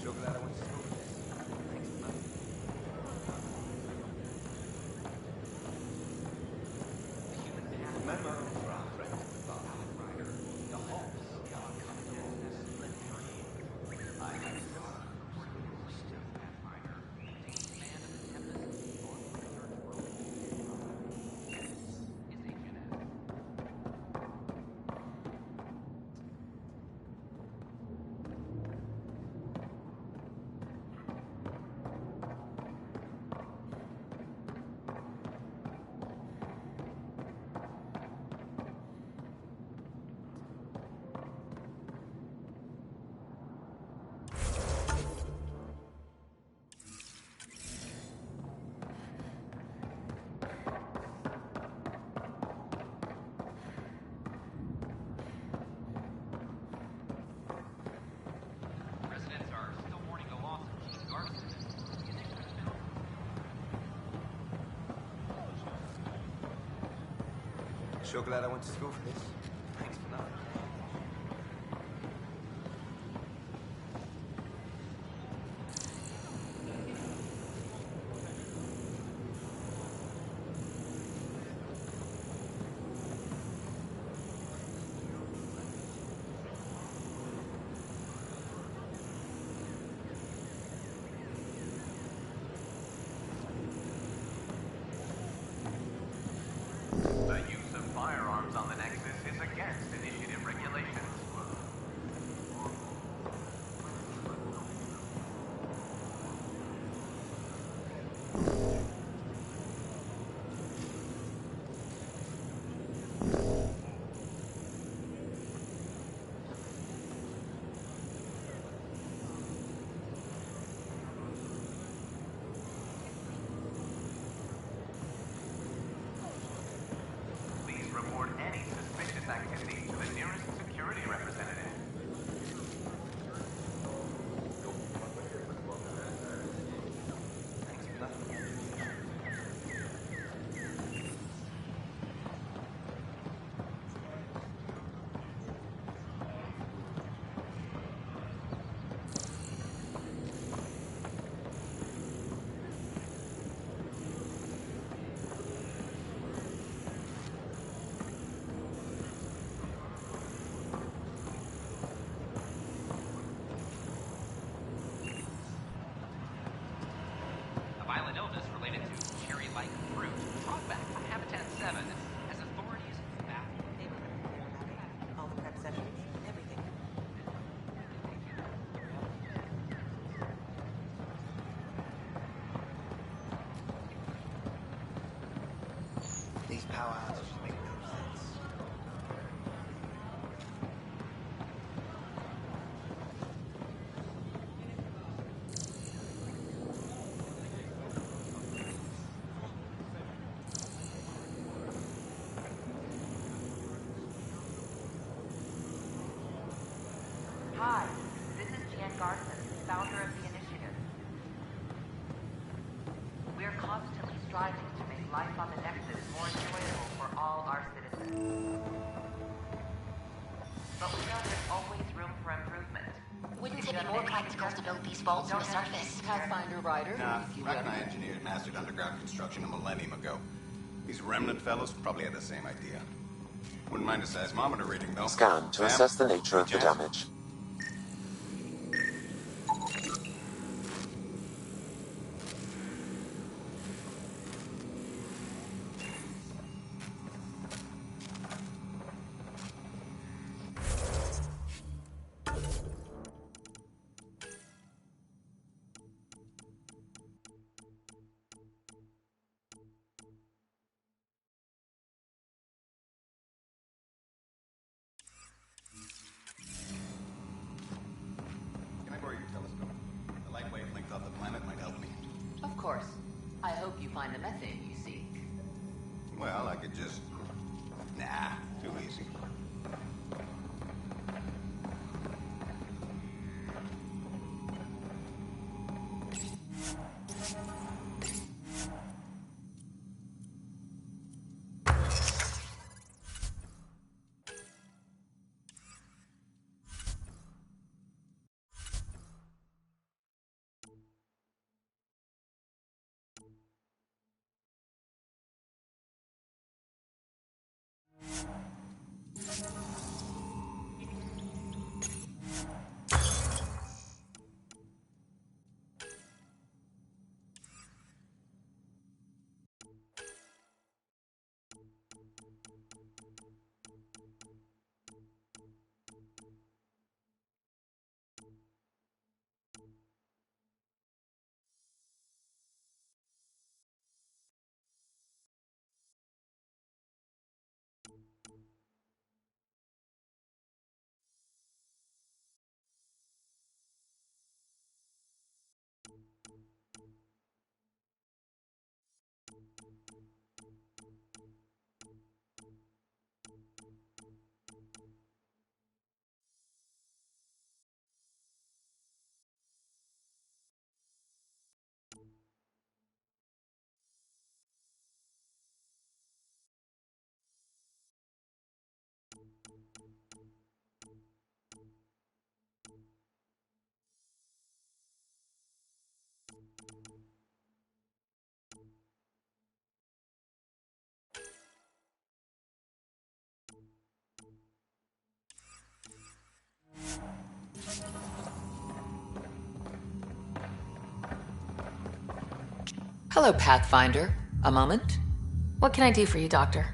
Sure glad I went to school for this. Thanks for nothing. Memo for our friend, the Outrider. The Hawks are comfortable. I have Residents are still mourning the loss of Chief Garson. Sure glad I went to school for this. Thanks for nothing. The use of firearms on the Nexus is against initiative regulations. Please report any suspicious activity to the nearest security representative. Thanks for nothing. A violent illness related to cherry-like fruit brought back from Habitat 7 as authorities baffle. All the prep sessions, everything. These power outages make no sense. Hi, this is Jan Garson, founder of the initiative. We're constantly striving to make life on the Nexus more enjoyable for all our citizens. But we know there's always room for improvement. Wouldn't it be more practical to build these vaults from the surface? Pathfinder Rider, Nah, if you Rack will. and I engineered mastered underground construction a millennium ago. These remnant fellows probably had the same idea. Wouldn't mind a seismometer reading, though. Scan to Sam? assess the nature of the Chance? damage. Can I borrow your telescope? The light wavelength off the planet might help me. Of course. I hope you find the methane you seek. Well, I could just... Nah, easy. Hello, Pathfinder. A moment? What can I do for you, Doctor?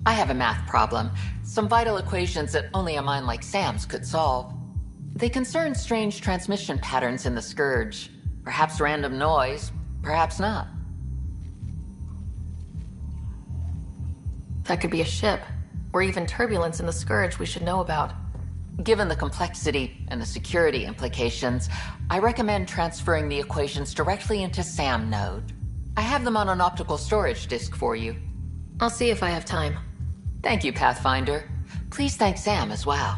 I have a math problem. Some vital equations that only a mind like Sam's could solve. They concern strange transmission patterns in the Scourge. Perhaps random noise, perhaps not. That could be a ship, or even turbulence in the Scourge we should know about. Given the complexity and the security implications, I recommend transferring the equations directly into SAM node. I have them on an optical storage disk for you. I'll see if I have time. Thank you, Pathfinder. Please thank Sam as well.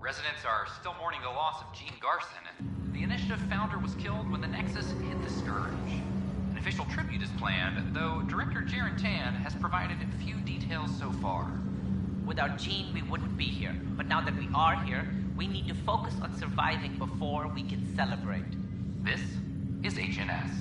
Residents are still mourning the loss of Gene Garson. The Initiative founder was killed when the Nexus hit the Scourge. An official tribute is planned, though Director Jaren Tan has provided few details so far. Without Gene, we wouldn't be here. But now that we are here, we need to focus on surviving before we can celebrate. This is HNS.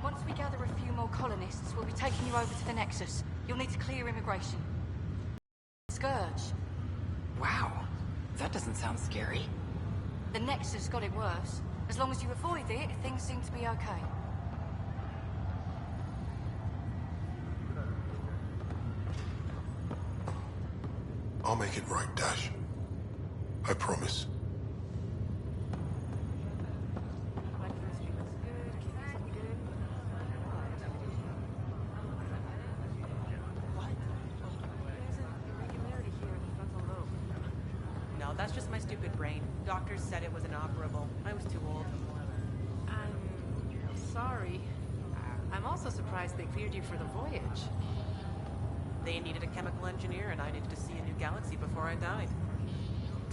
Once we gather a few more colonists, we'll be taking you over to the Nexus. You'll need to clear immigration. Scourge. Wow. That doesn't sound scary. The Nexus got it worse. As long as you avoid it, things seem to be okay. I'll make it right, Dash. I promise. No, that's just my stupid brain. Doctors said it was inoperable. I was too old. I'm sorry. I'm also surprised they cleared you for the voyage. They needed a chemical engineer, and I needed to see a new galaxy before I died.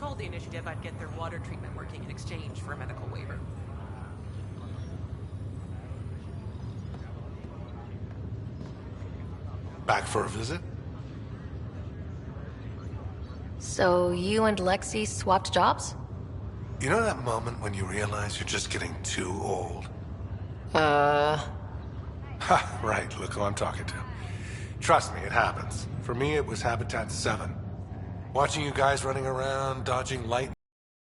told the initiative I'd get their water treatment working in exchange for a medical waiver. Back for a visit? So you and Lexi swapped jobs? You know that moment when you realize you're just getting too old? Ha, right, look who I'm talking to. Trust me, it happens. For me, it was Habitat 7. Watching you guys running around, dodging light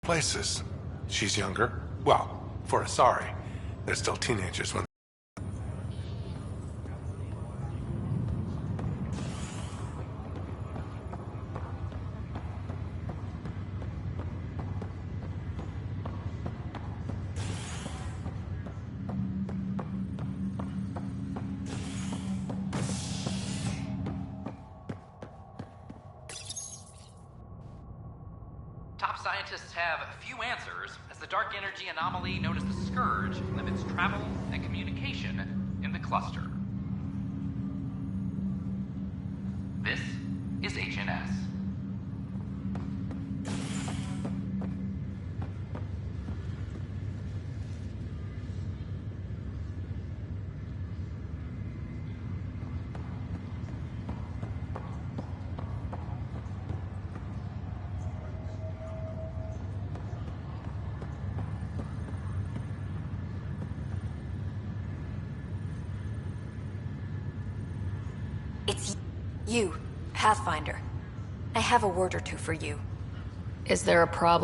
places. She's younger. Well, for Asari. They're still teenagers when... Top scientists have few answers, as the dark energy anomaly known as the Scourge limits travel and communication in the cluster. This is HNS. It's you, Pathfinder. I have a word or two for you. Is there a problem?